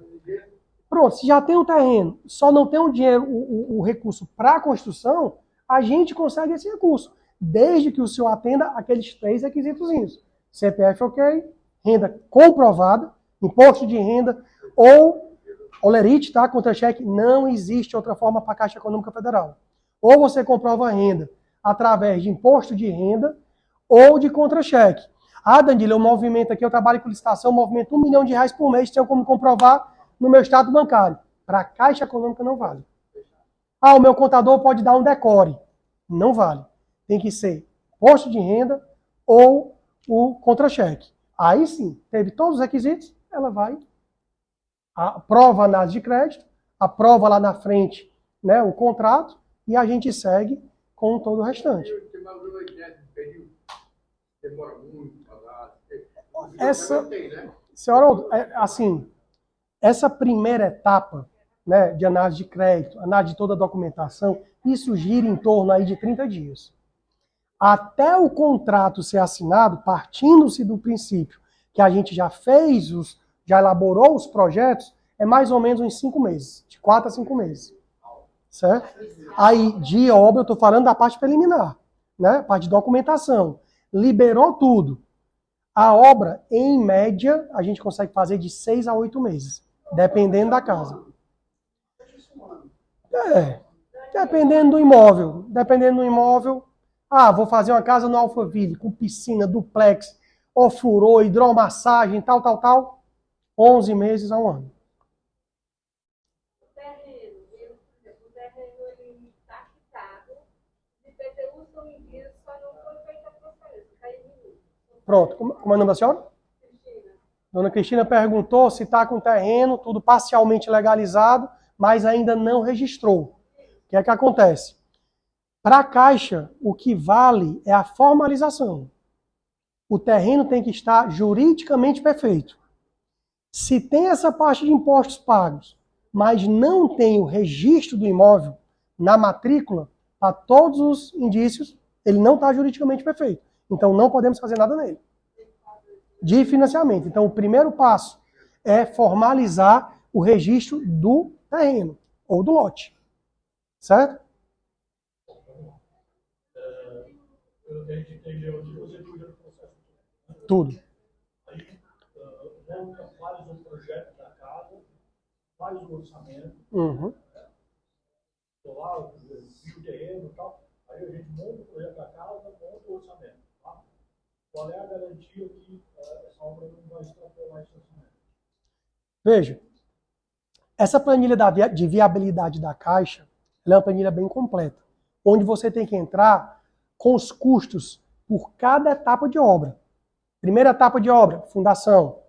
pronto, se já tem o terreno, só não tem o dinheiro, o recurso para a construção, a gente consegue esse recurso, desde que o senhor atenda aqueles 3 requisitos. CPF ok, renda comprovada, imposto de renda ou olerite, tá? Contra-cheque. Não existe outra forma para a Caixa Econômica Federal. Ou você comprova a renda através de imposto de renda ou de contra-cheque. Ah, Danilo, eu movimento aqui, eu trabalho com licitação, movimento R$1 milhão por mês, tenho como comprovar? no meu extrato bancário. Para a Caixa Econômica não vale. Ah, o meu contador pode dar um decore. Não vale. Tem que ser imposto de renda ou o contra-cheque. Aí sim, teve todos os requisitos, ela vai, aprova a análise de crédito, aprova lá na frente, né, o contrato e a gente segue com todo o restante. Demora muito para dar. Essa, senhora, assim, essa primeira etapa, né, de análise de crédito, análise de toda a documentação, isso gira em torno aí de 30 dias. Até o contrato ser assinado, partindo-se do princípio que a gente já fez, já elaborou os projetos, é mais ou menos uns 5 meses, de 4 a 5 meses. Certo? Aí, de obra, eu estou falando da parte preliminar, né? Parte de documentação. Liberou tudo. A obra, em média, a gente consegue fazer de 6 a 8 meses, dependendo da casa. Dependendo do imóvel. Dependendo do imóvel. Ah, vou fazer uma casa no Alphaville, com piscina, duplex, ofurô, hidromassagem, tal. 11 meses a 1 ano. O terreno, ele está quitado, de PTU são medidas, só não foi feita a transferência, caiu em mim. Pronto. Como é o nome da senhora? Cristina. Dona Cristina perguntou se está com o terreno, tudo parcialmente legalizado, mas ainda não registrou. O que é que acontece? Para a Caixa, o que vale é a formalização. O terreno tem que estar juridicamente perfeito. Se tem essa parte de impostos pagos, mas não tem o registro do imóvel na matrícula, para todos os indícios, ele não está juridicamente perfeito. Então não podemos fazer nada nele. De financiamento. Então o primeiro passo é formalizar o registro do terreno ou do lote. Certo? A gente entendeu que você cuida do processo. Tudo. Aí, monta, faz um projeto da casa, faz o orçamento, Uhum. lá, viu o terreno e tal, aí a gente monta o projeto da casa, monta o orçamento. Tá? Qual é a garantia que essa obra não vai extrapolar esse orçamento? Veja, essa planilha de viabilidade da Caixa, ela é uma planilha bem completa, onde você tem que entrar com os custos por cada etapa de obra. Primeira etapa de obra, fundação.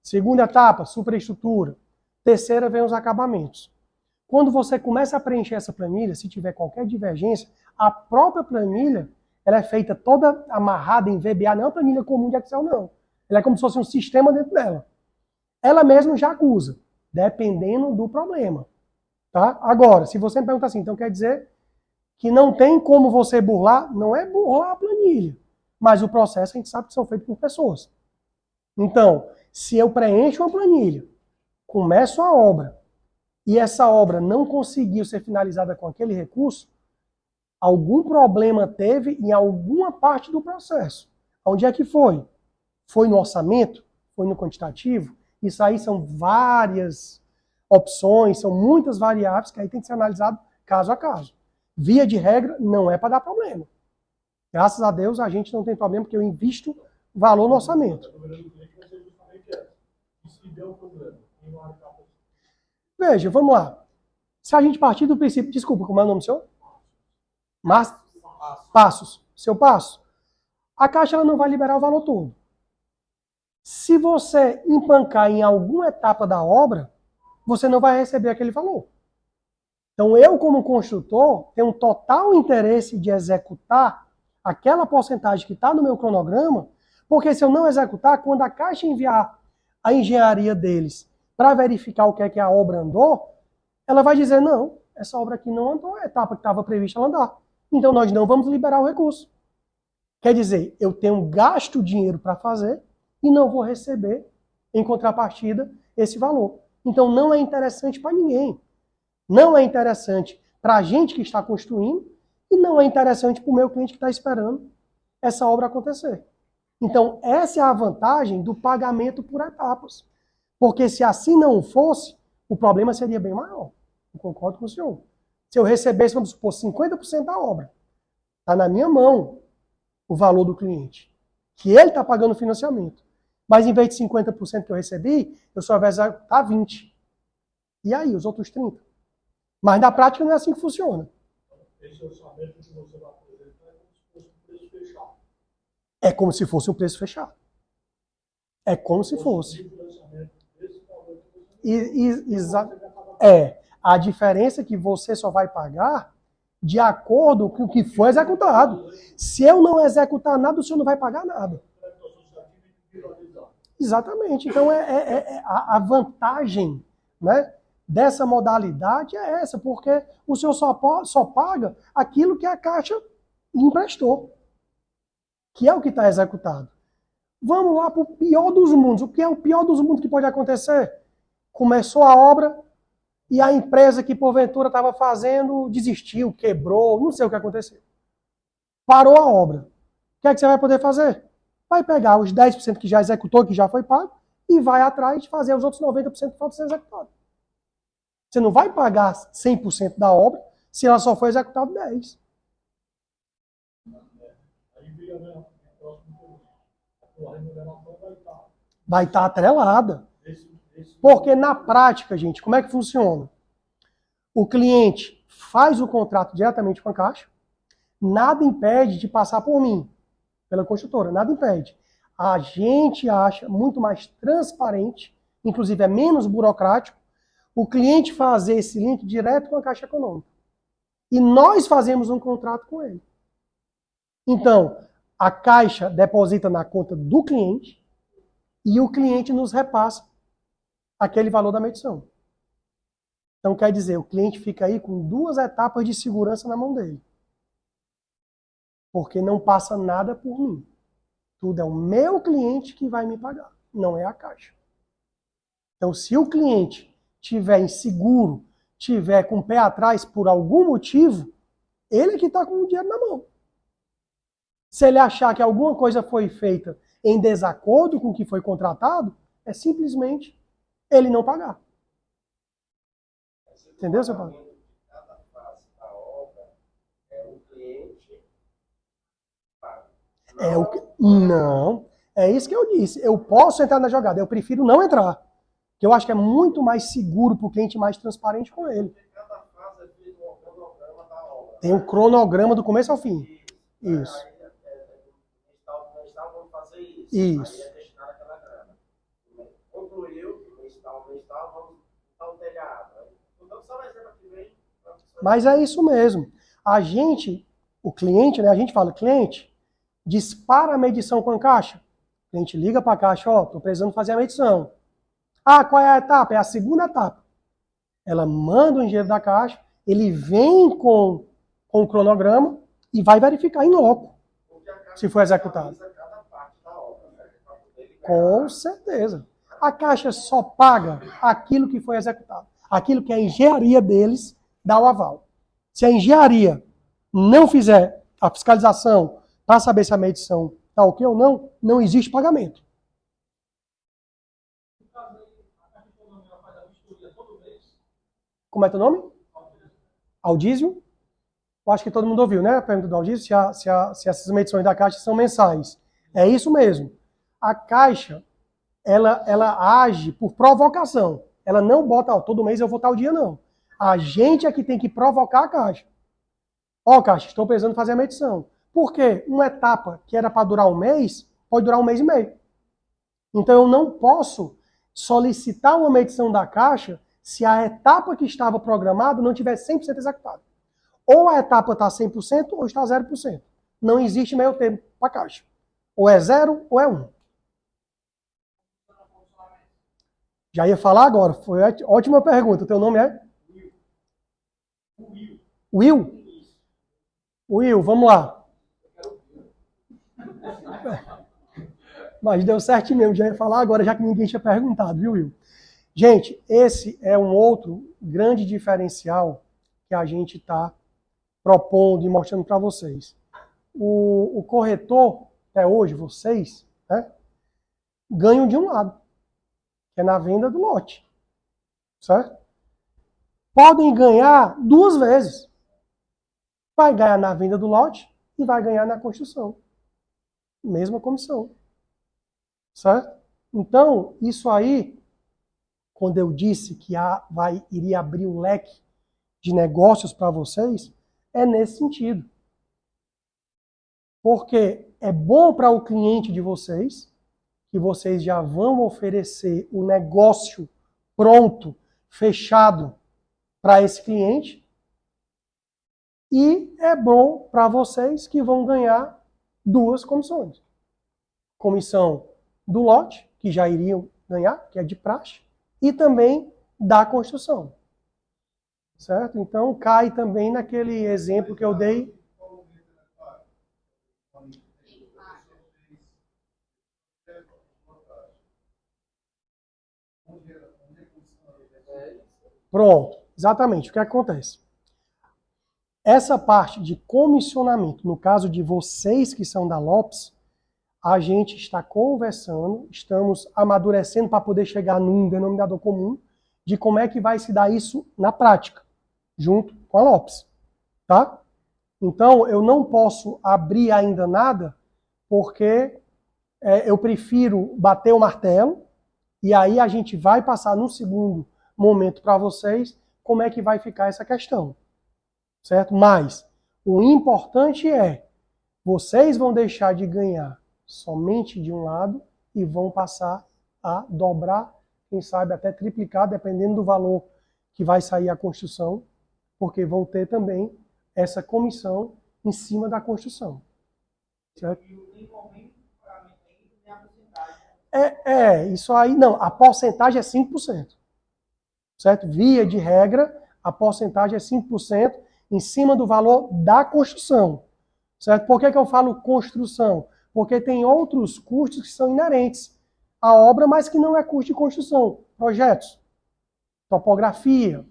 Segunda etapa, superestrutura. Terceira, vem os acabamentos. Quando você começa a preencher essa planilha, se tiver qualquer divergência, a própria planilha, ela é feita toda amarrada em VBA, não é uma planilha comum de Excel, não. Ela é como se fosse um sistema dentro dela. Ela mesma já acusa, dependendo do problema. Tá? Agora, se você me pergunta assim, então quer dizer que não tem como você burlar, não é burlar a planilha, mas o processo a gente sabe que são feitos por pessoas. Então, se eu preencho uma planilha, começo a obra, e essa obra não conseguiu ser finalizada com aquele recurso, algum problema teve em alguma parte do processo. Onde é que foi? Foi no orçamento? Foi no quantitativo? Isso aí são várias opções, são muitas variáveis que aí tem que ser analisado caso a caso. Via de regra, não é para dar problema. Graças a Deus, a gente não tem problema, porque eu invisto valor no orçamento. Veja, vamos lá. Se a gente partir do princípio... Desculpa, como é o nome do senhor? Passos. Seu Passo. A Caixa ela não vai liberar o valor todo. Se você empancar em alguma etapa da obra, você não vai receber aquele valor. Então, eu, como construtor, tenho um total interesse de executar aquela porcentagem que está no meu cronograma, porque se eu não executar, quando a Caixa enviar a engenharia deles para verificar o que é que a obra andou, ela vai dizer, não, essa obra aqui não andou, a etapa que estava prevista ela andar. Então, nós não vamos liberar o recurso. Quer dizer, eu tenho gasto dinheiro para fazer e não vou receber, em contrapartida, esse valor. Então, não é interessante para ninguém. Não é interessante para a gente que está construindo e não é interessante para o meu cliente que está esperando essa obra acontecer. Então, essa é a vantagem do pagamento por etapas. Porque se assim não fosse, o problema seria bem maior. Eu concordo com o senhor. Se eu recebesse, vamos supor, 50% da obra, está na minha mão o valor do cliente, que ele está pagando o financiamento. Mas em vez de 50% que eu recebi, eu só vou executar 20%. E aí, os outros 30? Mas na prática não é assim que funciona. Esse orçamento que você vai apresentar é como se fosse um preço fechado. É como se fosse. A diferença é que você só vai pagar de acordo com o que foi executado. Se eu não executar nada, o senhor não vai pagar nada. Exatamente. Então, a vantagem, né, dessa modalidade é essa, porque o senhor só paga aquilo que a Caixa emprestou, que é o que está executado. Vamos lá para o pior dos mundos. O que é o pior dos mundos que pode acontecer? Começou a obra e a empresa que porventura estava fazendo desistiu, quebrou, não sei o que aconteceu. Parou a obra. O que é que você vai poder fazer? Vai pegar os 10% que já executou, que já foi pago, e vai atrás de fazer os outros 90% que faltam ser executados. Você não vai pagar 100% da obra se ela só foi executada 10%. Vai estar atrelada. Porque na prática, gente, como é que funciona? O cliente faz o contrato diretamente com a Caixa, nada impede de passar por mim, pela construtora, nada impede. A gente acha muito mais transparente, inclusive é menos burocrático, o cliente fazer esse link direto com a Caixa Econômica. E nós fazemos um contrato com ele. Então, a Caixa deposita na conta do cliente e o cliente nos repassa aquele valor da medição. Então, quer dizer, o cliente fica aí com 2 etapas de segurança na mão dele. Porque não passa nada por mim. Tudo é o meu cliente que vai me pagar, não é a Caixa. Então, se o cliente tiver inseguro, tiver com o pé atrás por algum motivo, ele é que está com o dinheiro na mão. Se ele achar que alguma coisa foi feita em desacordo com o que foi contratado, é simplesmente ele não pagar. Entendeu, seu Paulo? Cada fase da obra é o cliente paga. Não, é isso que eu disse. Eu posso entrar na jogada, eu prefiro não entrar. Porque eu acho que é muito mais seguro para o cliente, mais transparente com ele. Cada fase é feito um cronograma da obra. Tem um cronograma do começo ao fim. Isso. Vamos fazer isso. Isso. Aí é destinado aquela grana. Concluiu, mês tal, vamos montar o telhado. Então, só mais exemplo que vem. Mas é isso mesmo. A gente, o cliente, né? A gente fala, cliente, dispara a medição com a Caixa. O cliente liga para a Caixa, ó, estou precisando fazer a medição. Ah, qual é a etapa? É a segunda etapa. Ela manda o engenheiro da Caixa, ele vem com o cronograma e vai verificar em loco se foi executado. Com certeza. A Caixa só paga aquilo que foi executado. Aquilo que a engenharia deles dá o aval. Se a engenharia não fizer a fiscalização para saber se a medição está ok ou não, não existe pagamento. Como é teu nome? Audísio? Eu acho que todo mundo ouviu, né? A pergunta do Audísio, se essas medições da Caixa são mensais. É isso mesmo. A Caixa, ela age por provocação. Ela não bota, ó, todo mês eu vou tal dia, não. A gente é que tem que provocar a Caixa. Ó, Caixa, estou precisando fazer a medição. Por quê? Uma etapa que era para durar um mês, pode durar 1 mês e meio. Então eu não posso solicitar uma medição da Caixa se a etapa que estava programada não tiver 100% executada. Ou a etapa está 100% ou está 0%. Não existe meio termo para a Caixa. Ou é 0 ou é 1. Já ia falar agora. Foi ótima pergunta. O teu nome é? Will? Will, vamos lá. Mas deu certo mesmo. Já ia falar agora, já que ninguém tinha perguntado, viu, Will? Gente, esse é um outro grande diferencial que a gente está propondo e mostrando para vocês. O corretor, até hoje, vocês, né, ganham de um lado, que é na venda do lote. Certo? Podem ganhar 2 vezes. Vai ganhar na venda do lote e vai ganhar na construção. Mesma comissão. Certo? Então, isso aí quando eu disse que iria abrir um leque de negócios para vocês, é nesse sentido. Porque é bom para o cliente de vocês, que vocês já vão oferecer o negócio pronto, fechado para esse cliente. E é bom para vocês que vão ganhar duas comissões. Comissão do lote, que já iriam ganhar, que é de praxe, e também da construção. Certo? Então cai também naquele exemplo que eu dei. Pronto, exatamente. O que acontece? Essa parte de comissionamento, no caso de vocês que são da Lopes, a gente está conversando, estamos amadurecendo para poder chegar num denominador comum de como é que vai se dar isso na prática, junto com a Lopes, tá? Então, eu não posso abrir ainda nada, porque eu prefiro bater o martelo, e aí a gente vai passar num segundo momento para vocês como é que vai ficar essa questão, certo? Mas o importante é, vocês vão deixar de ganhar somente de um lado e vão passar a dobrar, quem sabe até triplicar, dependendo do valor que vai sair a construção, porque vão ter também essa comissão em cima da construção. Certo? Isso aí, não, a porcentagem é 5%. Certo? Via de regra, a porcentagem é 5% em cima do valor da construção. Certo? Por que eu falo construção? Porque tem outros custos que são inerentes à obra, mas que não é custo de construção. Projetos, topografia,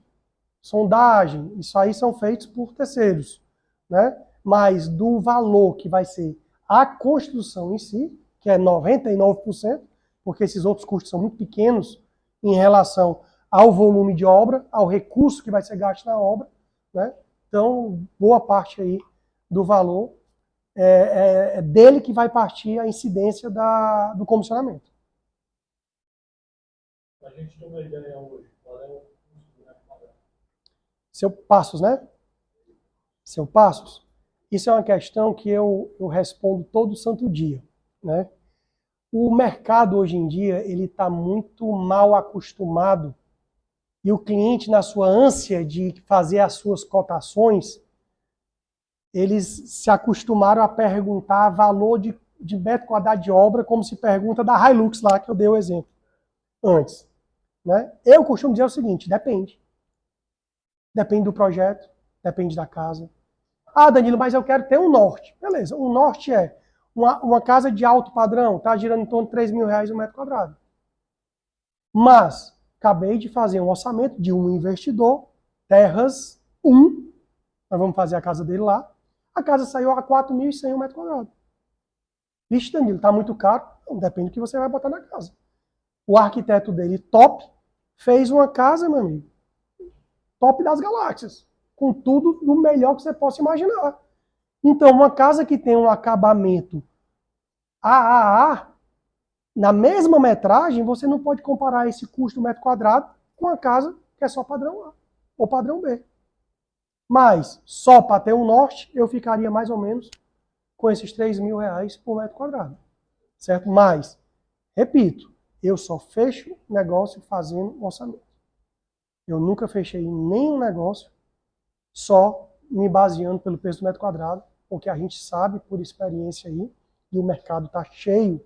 sondagem, isso aí são feitos por terceiros. Né? Mas do valor que vai ser a construção em si, que é 99%, porque esses outros custos são muito pequenos em relação ao volume de obra, ao recurso que vai ser gasto na obra. Né? Então, boa parte aí do valor é dele que vai partir a incidência do comissionamento. A gente tem uma ideia hoje, qual é o custo do metro quadrado? Seu Passos, né? Seu Passos, isso é uma questão que eu respondo todo santo dia, né? O mercado hoje em dia, ele está muito mal acostumado e o cliente, na sua ânsia de fazer as suas cotações, eles se acostumaram a perguntar valor de metro quadrado de obra, como se pergunta da Hilux lá, que eu dei o exemplo antes. Né? Eu costumo dizer o seguinte, depende. Depende do projeto, depende da casa. Ah, Danilo, mas eu quero ter um norte. Beleza, um norte é uma casa de alto padrão, está girando em torno de R$3.000 um metro quadrado. Mas, acabei de fazer um orçamento de um investidor, terras 1, nós vamos fazer a casa dele lá, a casa saiu a R$4.100 um metro quadrado. Vixe, Danilo, está muito caro? Não, depende do que você vai botar na casa. O arquiteto dele, top, fez uma casa, meu amigo, top das galáxias, com tudo do melhor que você possa imaginar. Então, uma casa que tem um acabamento AAA, na mesma metragem, você não pode comparar esse custo do metro quadrado com uma casa que é só padrão A ou padrão B. Mas, só para ter um norte, eu ficaria mais ou menos com esses R$3.000 por metro quadrado. Certo? Mas, repito, eu só fecho negócio fazendo orçamento. Eu nunca fechei nenhum negócio só me baseando pelo preço do metro quadrado, porque a gente sabe por experiência aí, e o mercado está cheio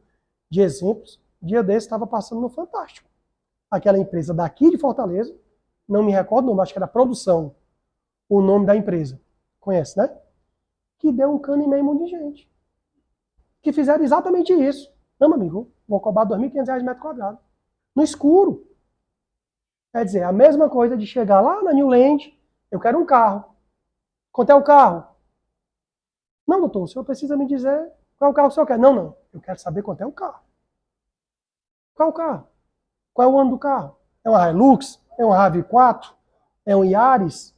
de exemplos. Dia desse estava passando no Fantástico. Aquela empresa daqui de Fortaleza, não me recordo o nome, acho que era Produção, o nome da empresa. Conhece, né? Que deu um cano e meio de gente. Que fizeram exatamente isso. Não, meu amigo, vou cobrar R$2.500 metro quadrado. No escuro. Quer dizer, a mesma coisa de chegar lá na New Land, eu quero um carro. Quanto é o carro? Não, doutor, o senhor precisa me dizer qual é o carro que o senhor quer. Não, eu quero saber quanto é o carro. Qual é o carro? Qual é o ano do carro? É uma Hilux? É um RAV4? É um Yaris?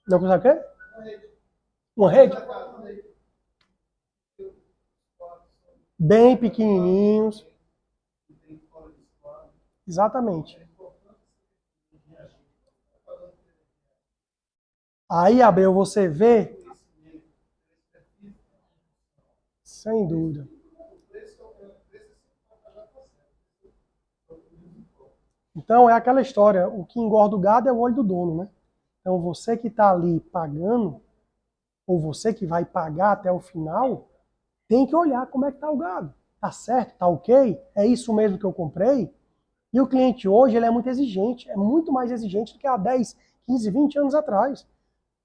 Não consegue o quê? Uma rede? bem pequenininhos. Exatamente. Aí, Abel, você vê, sem dúvida. Então, é aquela história, o que engorda o gado é o olho do dono, né? Então, você que está ali pagando, ou você que vai pagar até o final, tem que olhar como é que está o gado. Tá certo? Tá ok? É isso mesmo que eu comprei? E o cliente hoje, ele é muito exigente, é muito mais exigente do que há 10, 15, 20 anos atrás.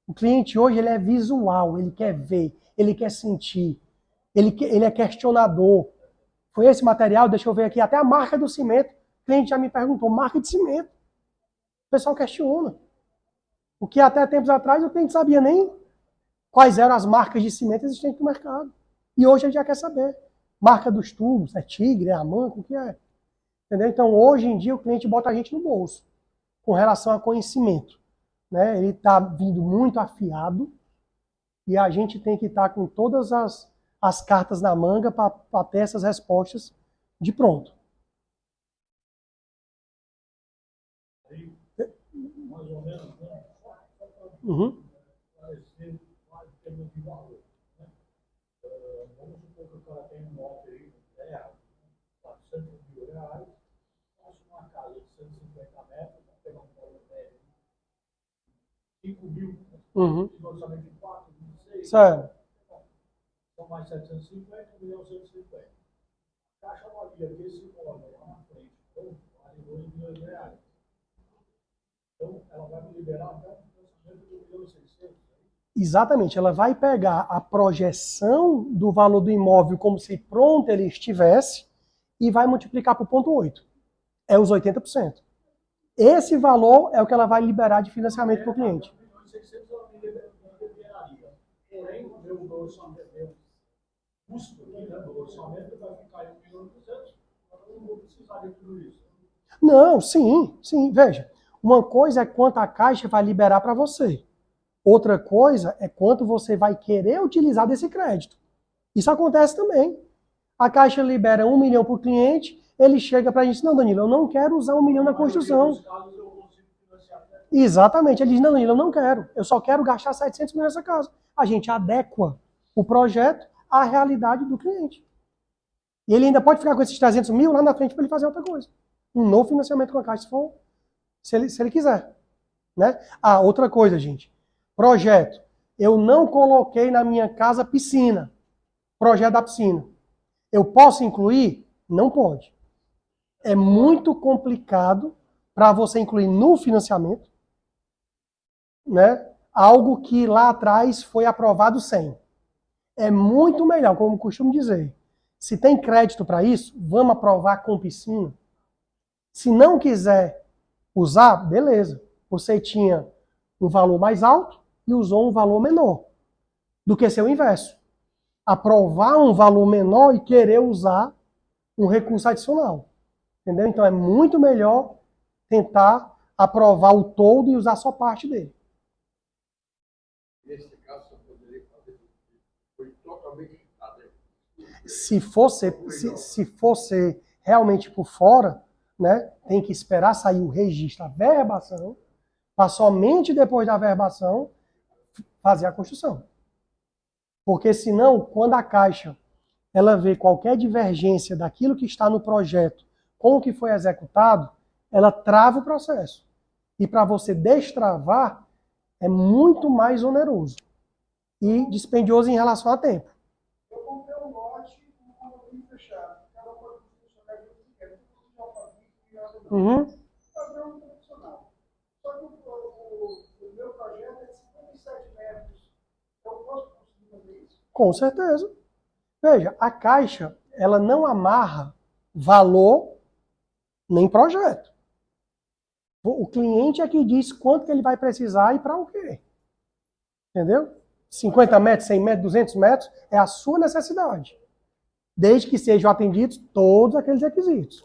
O cliente hoje, ele é visual, ele quer ver, ele quer sentir, ele é questionador. Foi esse material, deixa eu ver aqui, até a marca do cimento. O cliente já me perguntou, marca de cimento. O pessoal questiona. O que até tempos atrás o cliente sabia nem quais eram as marcas de cimento existentes no mercado. E hoje ele já quer saber. Marca dos tubos, é Tigre, é Amanco, o que é? Entendeu? Então, hoje em dia, o cliente bota a gente no bolso com relação a conhecimento. Né? Ele está vindo muito afiado e a gente tem que estar com todas as cartas na manga para ter essas respostas de pronto. Mais ou menos, né? Uhum. Esclarecer mais em termos de valor. Né? Vamos supor que o cara tem um lote aí de terra, R$ 400 mil, faça uma casa de 150 metros, vai pegar um valor médio de 5 mil, Uhum. um orçamento de 4, 26, Certo. são mais 750, 1.150. A Caixa avalia que esse imóvel lá na frente, então, vale R$ 2 milhões. Então, ela vai me liberar até um orçamento de 1.600.000. Exatamente, ela vai pegar a projeção do valor do imóvel como se pronto ele estivesse e vai multiplicar por 0,8. É os 80%. Esse valor é o que ela vai liberar de financiamento para o cliente. 1.600.000 ela me liberaria. Porém, o meu orçamento, meu custo aqui, né, do orçamento vai ficar em 1.200.000, eu não vou precisar de tudo isso. Não, sim, sim. Veja, uma coisa é quanto a Caixa vai liberar para você. Outra coisa é quanto você vai querer utilizar desse crédito. Isso acontece também. A Caixa libera 1 milhão para o cliente, ele chega para a gente, não, Danilo, eu não quero usar 1 milhão na construção. Nos casos, eu consigo financiar até. Exatamente. Ele diz, não, Danilo, eu não quero. Eu só quero gastar 700 mil nessa casa. A gente adequa o projeto à realidade do cliente. E ele ainda pode ficar com esses 300 mil lá na frente para ele fazer outra coisa. Um novo financiamento com a Caixa, se ele quiser. Né? Ah, outra coisa, gente. Projeto. Eu não coloquei na minha casa piscina. Projeto da piscina. Eu posso incluir? Não pode. É muito complicado para você incluir no financiamento, né, algo que lá atrás foi aprovado sem. É muito melhor, como costumo dizer. Se tem crédito para isso, vamos aprovar com piscina. Se não quiser usar, beleza. Você tinha um valor mais alto e usou um valor menor. Do que ser o inverso. Aprovar um valor menor e querer usar um recurso adicional. Entendeu? Então é muito melhor tentar aprovar o todo e usar só parte dele. Nesse caso, você poderia fazer foi totalmente Se fosse realmente por fora, né, tem que esperar sair o registro, a verbação, para somente depois da verbação fazer a construção. Porque senão, quando a Caixa ela vê qualquer divergência daquilo que está no projeto com o que foi executado, ela trava o processo. E para você destravar, é muito mais oneroso e dispendioso em relação a tempo. Eu comprei um lote com um condomínio fechado. Cada coisa que funcionar do que quer. Tudo já fazia, fazer um profissional. Só que o meu projeto é de 57 metros. Eu posso conseguir fazer isso? Com certeza. Veja, a Caixa, ela não amarra valor nem projeto. O cliente é que diz quanto que ele vai precisar e para o quê. Entendeu? 50 metros, 100 metros, 200 metros é a sua necessidade. Desde que sejam atendidos todos aqueles requisitos.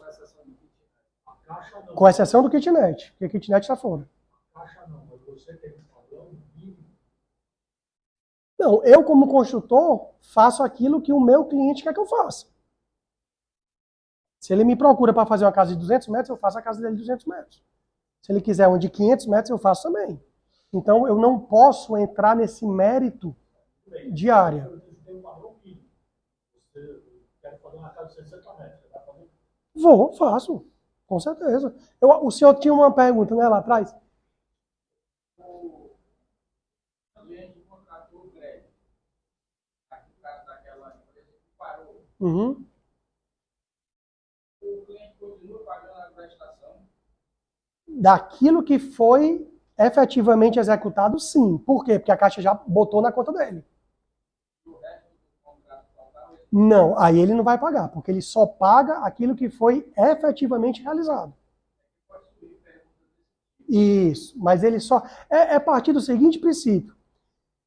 Com exceção do kitnet, porque o kitnet está fora. Caixa não, mas você tem um padrão mínimo. Não, eu como construtor faço aquilo que o meu cliente quer que eu faça. Se ele me procura para fazer uma casa de 200 metros, eu faço a casa dele de 200 metros. Se ele quiser uma de 500 metros, eu faço também. Então, eu não posso entrar nesse mérito de área. Tem um padrão mínimo. Você quer fazer uma casa de 60 metros, você vai fazer? Vou, faço. Com certeza. O senhor tinha uma pergunta, né, lá atrás? O cliente contratou o crédito. O cara daquela empresa que parou. Uhum. O cliente continua pagando a prestação. Daquilo que foi efetivamente executado, sim. Por quê? Porque a Caixa já botou na conta dele. O resto do contrato total, Não, aí ele não vai pagar, porque ele só paga aquilo que foi efetivamente realizado. Isso, mas ele só... É a partir do seguinte princípio.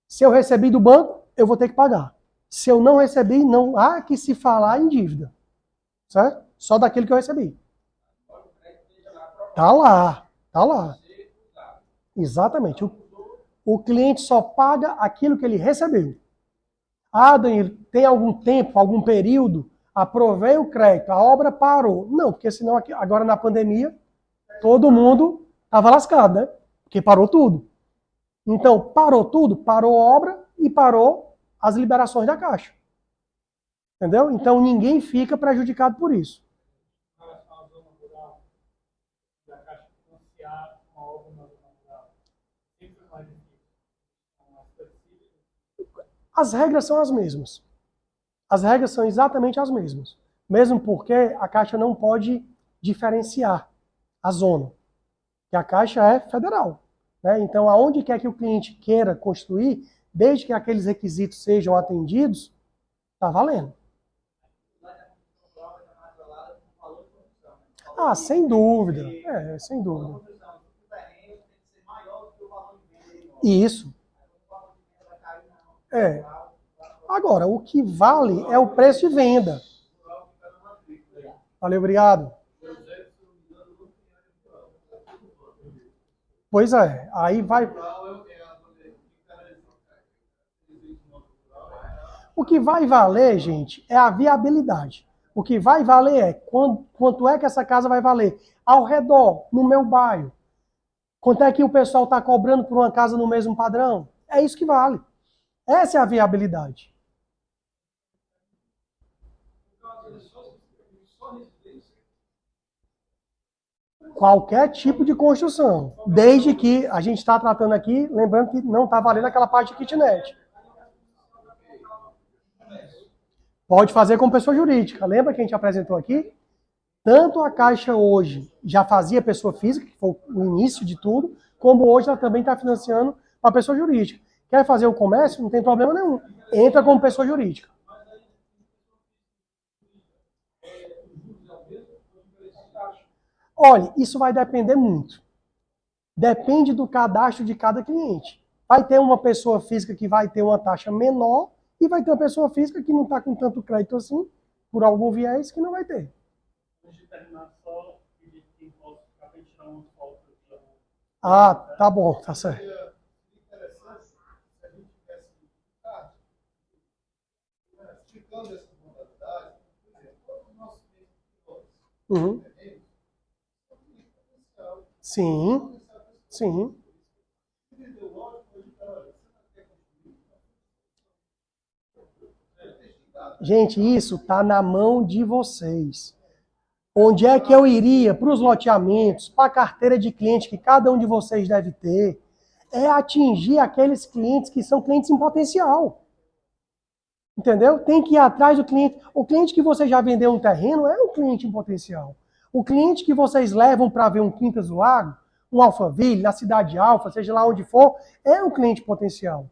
Se eu recebi do banco, eu vou ter que pagar. Se eu não recebi, não há que se falar em dívida. Certo? Só daquilo que eu recebi. Tá lá, tá lá. Exatamente. O cliente só paga aquilo que ele recebeu. Ah, Danilo, tem algum tempo, algum período, aprovei o crédito, a obra parou. Não, porque senão agora na pandemia, todo mundo estava lascado, né? Porque parou tudo. Então, parou tudo, parou a obra e parou as liberações da Caixa. Entendeu? Então, ninguém fica prejudicado por isso. Da Caixa financiar uma obra na zona rural. Sempre mais difícil. As regras são as mesmas. As regras são exatamente as mesmas. Mesmo porque a Caixa não pode diferenciar a zona. Que a Caixa é federal. Né? Então, aonde quer que o cliente queira construir, desde que aqueles requisitos sejam atendidos, está valendo. Ah, sem dúvida. Sem dúvida. Isso. Agora, o que vale é o preço de venda. Valeu, obrigado. Pois é, aí vai... O que vai valer, gente, é a viabilidade. O que vai valer é quanto é que essa casa vai valer ao redor, no meu bairro. Quanto é que o pessoal está cobrando por uma casa no mesmo padrão? É isso que vale. Essa é a viabilidade. Qualquer tipo de construção. Desde que a gente está tratando aqui, lembrando que não está valendo aquela parte de kitnet. Pode fazer com pessoa jurídica. Lembra que a gente apresentou aqui? Tanto a Caixa hoje já fazia pessoa física, que foi o início de tudo, como hoje ela também está financiando para pessoa jurídica. Quer fazer o comércio? Não tem problema nenhum. Entra como pessoa jurídica. Olha, isso vai depender muito. Depende do cadastro de cada cliente. Vai ter uma pessoa física que vai ter uma taxa menor e vai ter uma pessoa física que não está com tanto crédito assim, por algum viés, que não vai ter. Ah, tá bom, tá certo. Uhum. Sim, sim. Gente, isso está na mão de vocês. Onde é que eu iria para os loteamentos, para a carteira de cliente que cada um de vocês deve ter, é atingir aqueles clientes que são clientes em potencial. Entendeu? Tem que ir atrás do cliente. O cliente que você já vendeu um terreno é um cliente em potencial. O cliente que vocês levam para ver um Quintas do Lago, um Alphaville, na Cidade Alfa, seja lá onde for, é um cliente potencial.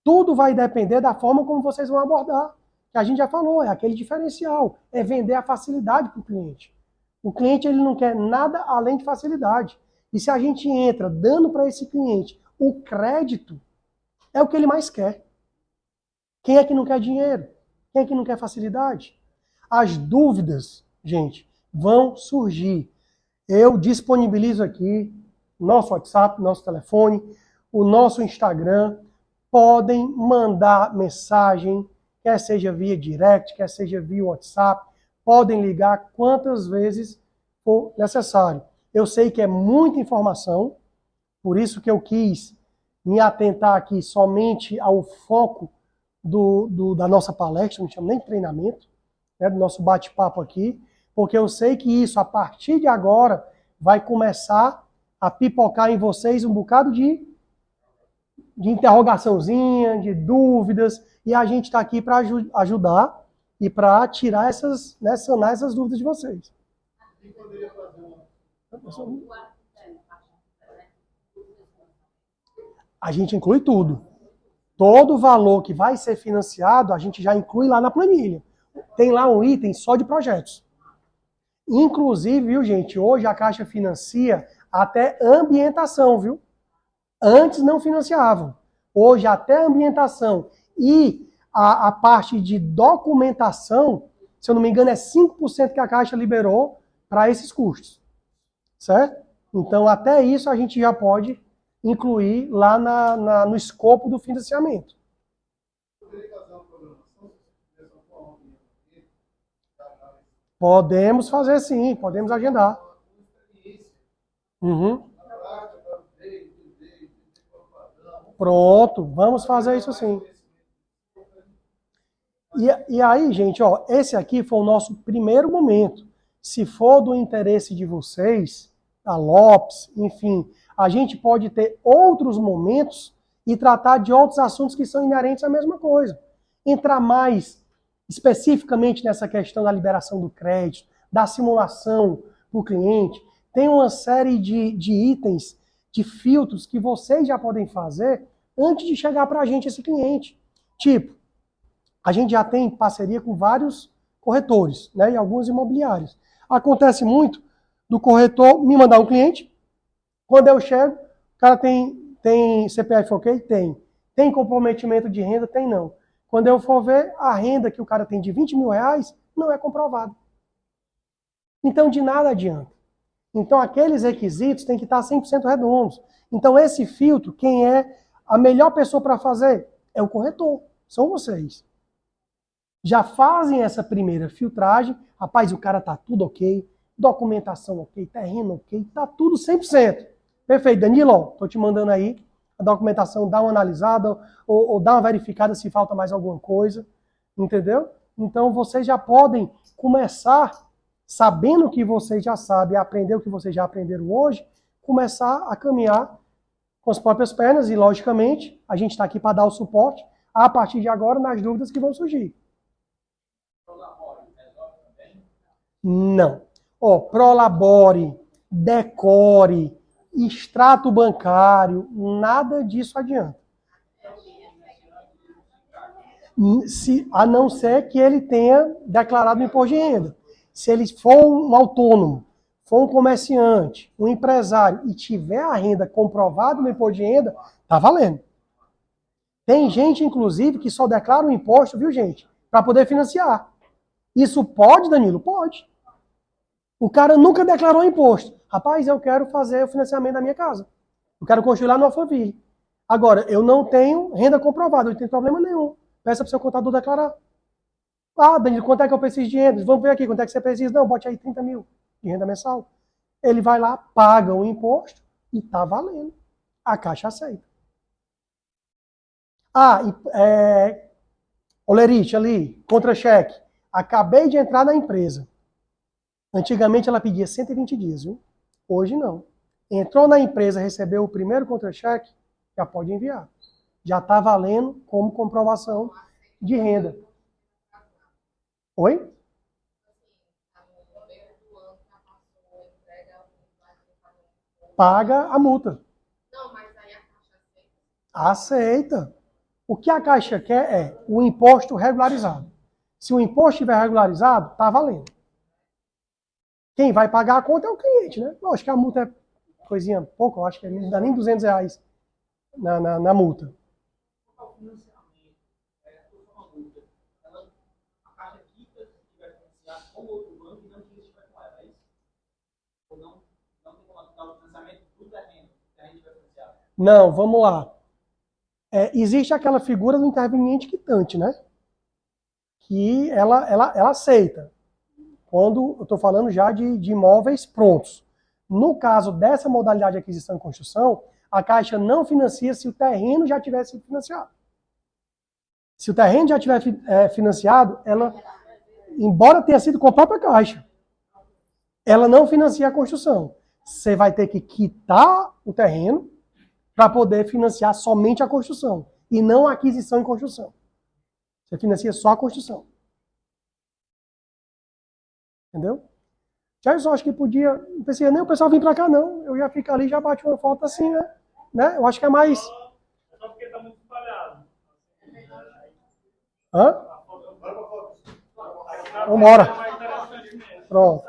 Tudo vai depender da forma como vocês vão abordar. Que a gente já falou, é aquele diferencial, é vender a facilidade para o cliente. O cliente ele não quer nada além de facilidade. E se a gente entra dando para esse cliente o crédito, é o que ele mais quer. Quem é que não quer dinheiro? Quem é que não quer facilidade? As dúvidas, gente, vão surgir. Eu disponibilizo aqui nosso WhatsApp, nosso telefone, o nosso Instagram. Podem mandar mensagem, quer seja via direct, quer seja via WhatsApp. podem ligar quantas vezes for necessário. Eu sei que é muita informação, por isso que eu quis me atentar aqui somente ao foco da nossa palestra, não chamo nem de treinamento, né, do nosso bate-papo aqui, porque eu sei que isso, a partir de agora, vai começar a pipocar em vocês um bocado de interrogaçãozinha, de dúvidas, e a gente está aqui para ajudar e para tirar sanar essas dúvidas de vocês. A gente inclui tudo. Todo valor que vai ser financiado, a gente já inclui lá na planilha. Tem lá um item só de projetos. Inclusive, viu, gente, hoje a Caixa financia até ambientação, viu? Antes não financiavam. Hoje até ambientação e a parte de documentação, se eu não me engano, é 5% que a Caixa liberou para esses custos. Certo? Então, até isso a gente já pode incluir lá no escopo do financiamento. Podemos fazer sim, podemos agendar. Uhum. Pronto, vamos fazer isso sim. E aí, gente, ó, esse aqui foi o nosso primeiro momento. Se for do interesse de vocês, a Lopes, enfim, a gente pode ter outros momentos e tratar de outros assuntos que são inerentes à mesma coisa. Entrar mais especificamente nessa questão da liberação do crédito, da simulação para o cliente. Tem uma série de itens, de filtros que vocês já podem fazer antes de chegar para a gente esse cliente. Tipo, a gente já tem parceria com vários corretores, né, e alguns imobiliários. Acontece muito do corretor me mandar um cliente, quando eu chego, o cara tem CPF ok? Tem. Tem comprometimento de renda? Tem não. Quando eu for ver, a renda que o cara tem de 20 mil reais não é comprovada. Então, de nada adianta. Então, aqueles requisitos têm que estar 100% redondos. Então, esse filtro, quem é a melhor pessoa para fazer? É o corretor. São vocês. Já fazem essa primeira filtragem. Rapaz, o cara tá tudo ok. Documentação ok. Terreno ok. Tá tudo 100%. Perfeito. Danilo, estou te mandando aí a documentação, dá uma analisada ou dá uma verificada se falta mais alguma coisa. Entendeu? Então, vocês já podem começar, sabendo o que vocês já sabem, aprender o que vocês já aprenderam hoje, começar a caminhar com as próprias pernas e, logicamente, a gente está aqui para dar o suporte a partir de agora nas dúvidas que vão surgir. Não. Ó, Prolabore, Decore, extrato bancário, nada disso adianta. A não ser que ele tenha declarado o imposto de renda. Se ele for um autônomo, for um comerciante, um empresário e tiver a renda comprovada no imposto de renda, tá valendo. Tem gente, inclusive, que só declara o imposto, viu, gente? Para poder financiar. Isso pode, Danilo? Pode. O cara nunca declarou imposto. Rapaz, eu quero fazer o financiamento da minha casa. Eu quero construir lá no Alphaville. Agora, eu não tenho renda comprovada, não tem problema nenhum. Peça para o seu contador declarar. Ah, Danilo, quanto é que eu preciso de renda? Vamos ver aqui, quanto é que você precisa? Não, bote aí 30 mil de renda mensal. Ele vai lá, paga o imposto e tá valendo. A Caixa aceita. Ah, Olerite ali, contra-cheque. Acabei de entrar na empresa. Antigamente ela pedia 120 dias, viu? Hoje não. Entrou na empresa, recebeu o primeiro contra-cheque, já pode enviar. Já está valendo como comprovação de renda. Oi? Paga a multa. Não, mas aí a Caixa aceita. Aceita. O que a Caixa quer é o imposto regularizado. Se o imposto estiver regularizado, está valendo. Quem vai pagar a conta é o cliente, né? Eu acho que a multa é coisinha pouco, eu acho que não dá nem 200 reais na multa. Não, vamos lá. Existe aquela figura do interveniente quitante, né? Que ela aceita. Quando eu estou falando já de imóveis prontos. No caso dessa modalidade de aquisição e construção, a Caixa não financia se o terreno já tivesse sido financiado. Se o terreno já tiver financiado, ela, embora tenha sido com a própria Caixa, ela não financia a construção. Você vai ter que quitar o terreno para poder financiar somente a construção, e não a aquisição e construção. Você financia só a construção. Entendeu? Já eu só acho que podia, não precisa nem o pessoal vir para cá, não. Eu já fico ali, já bate uma foto assim, né? Eu acho que é mais... É só porque está muito espalhado. Hã? Vambora. Pronto.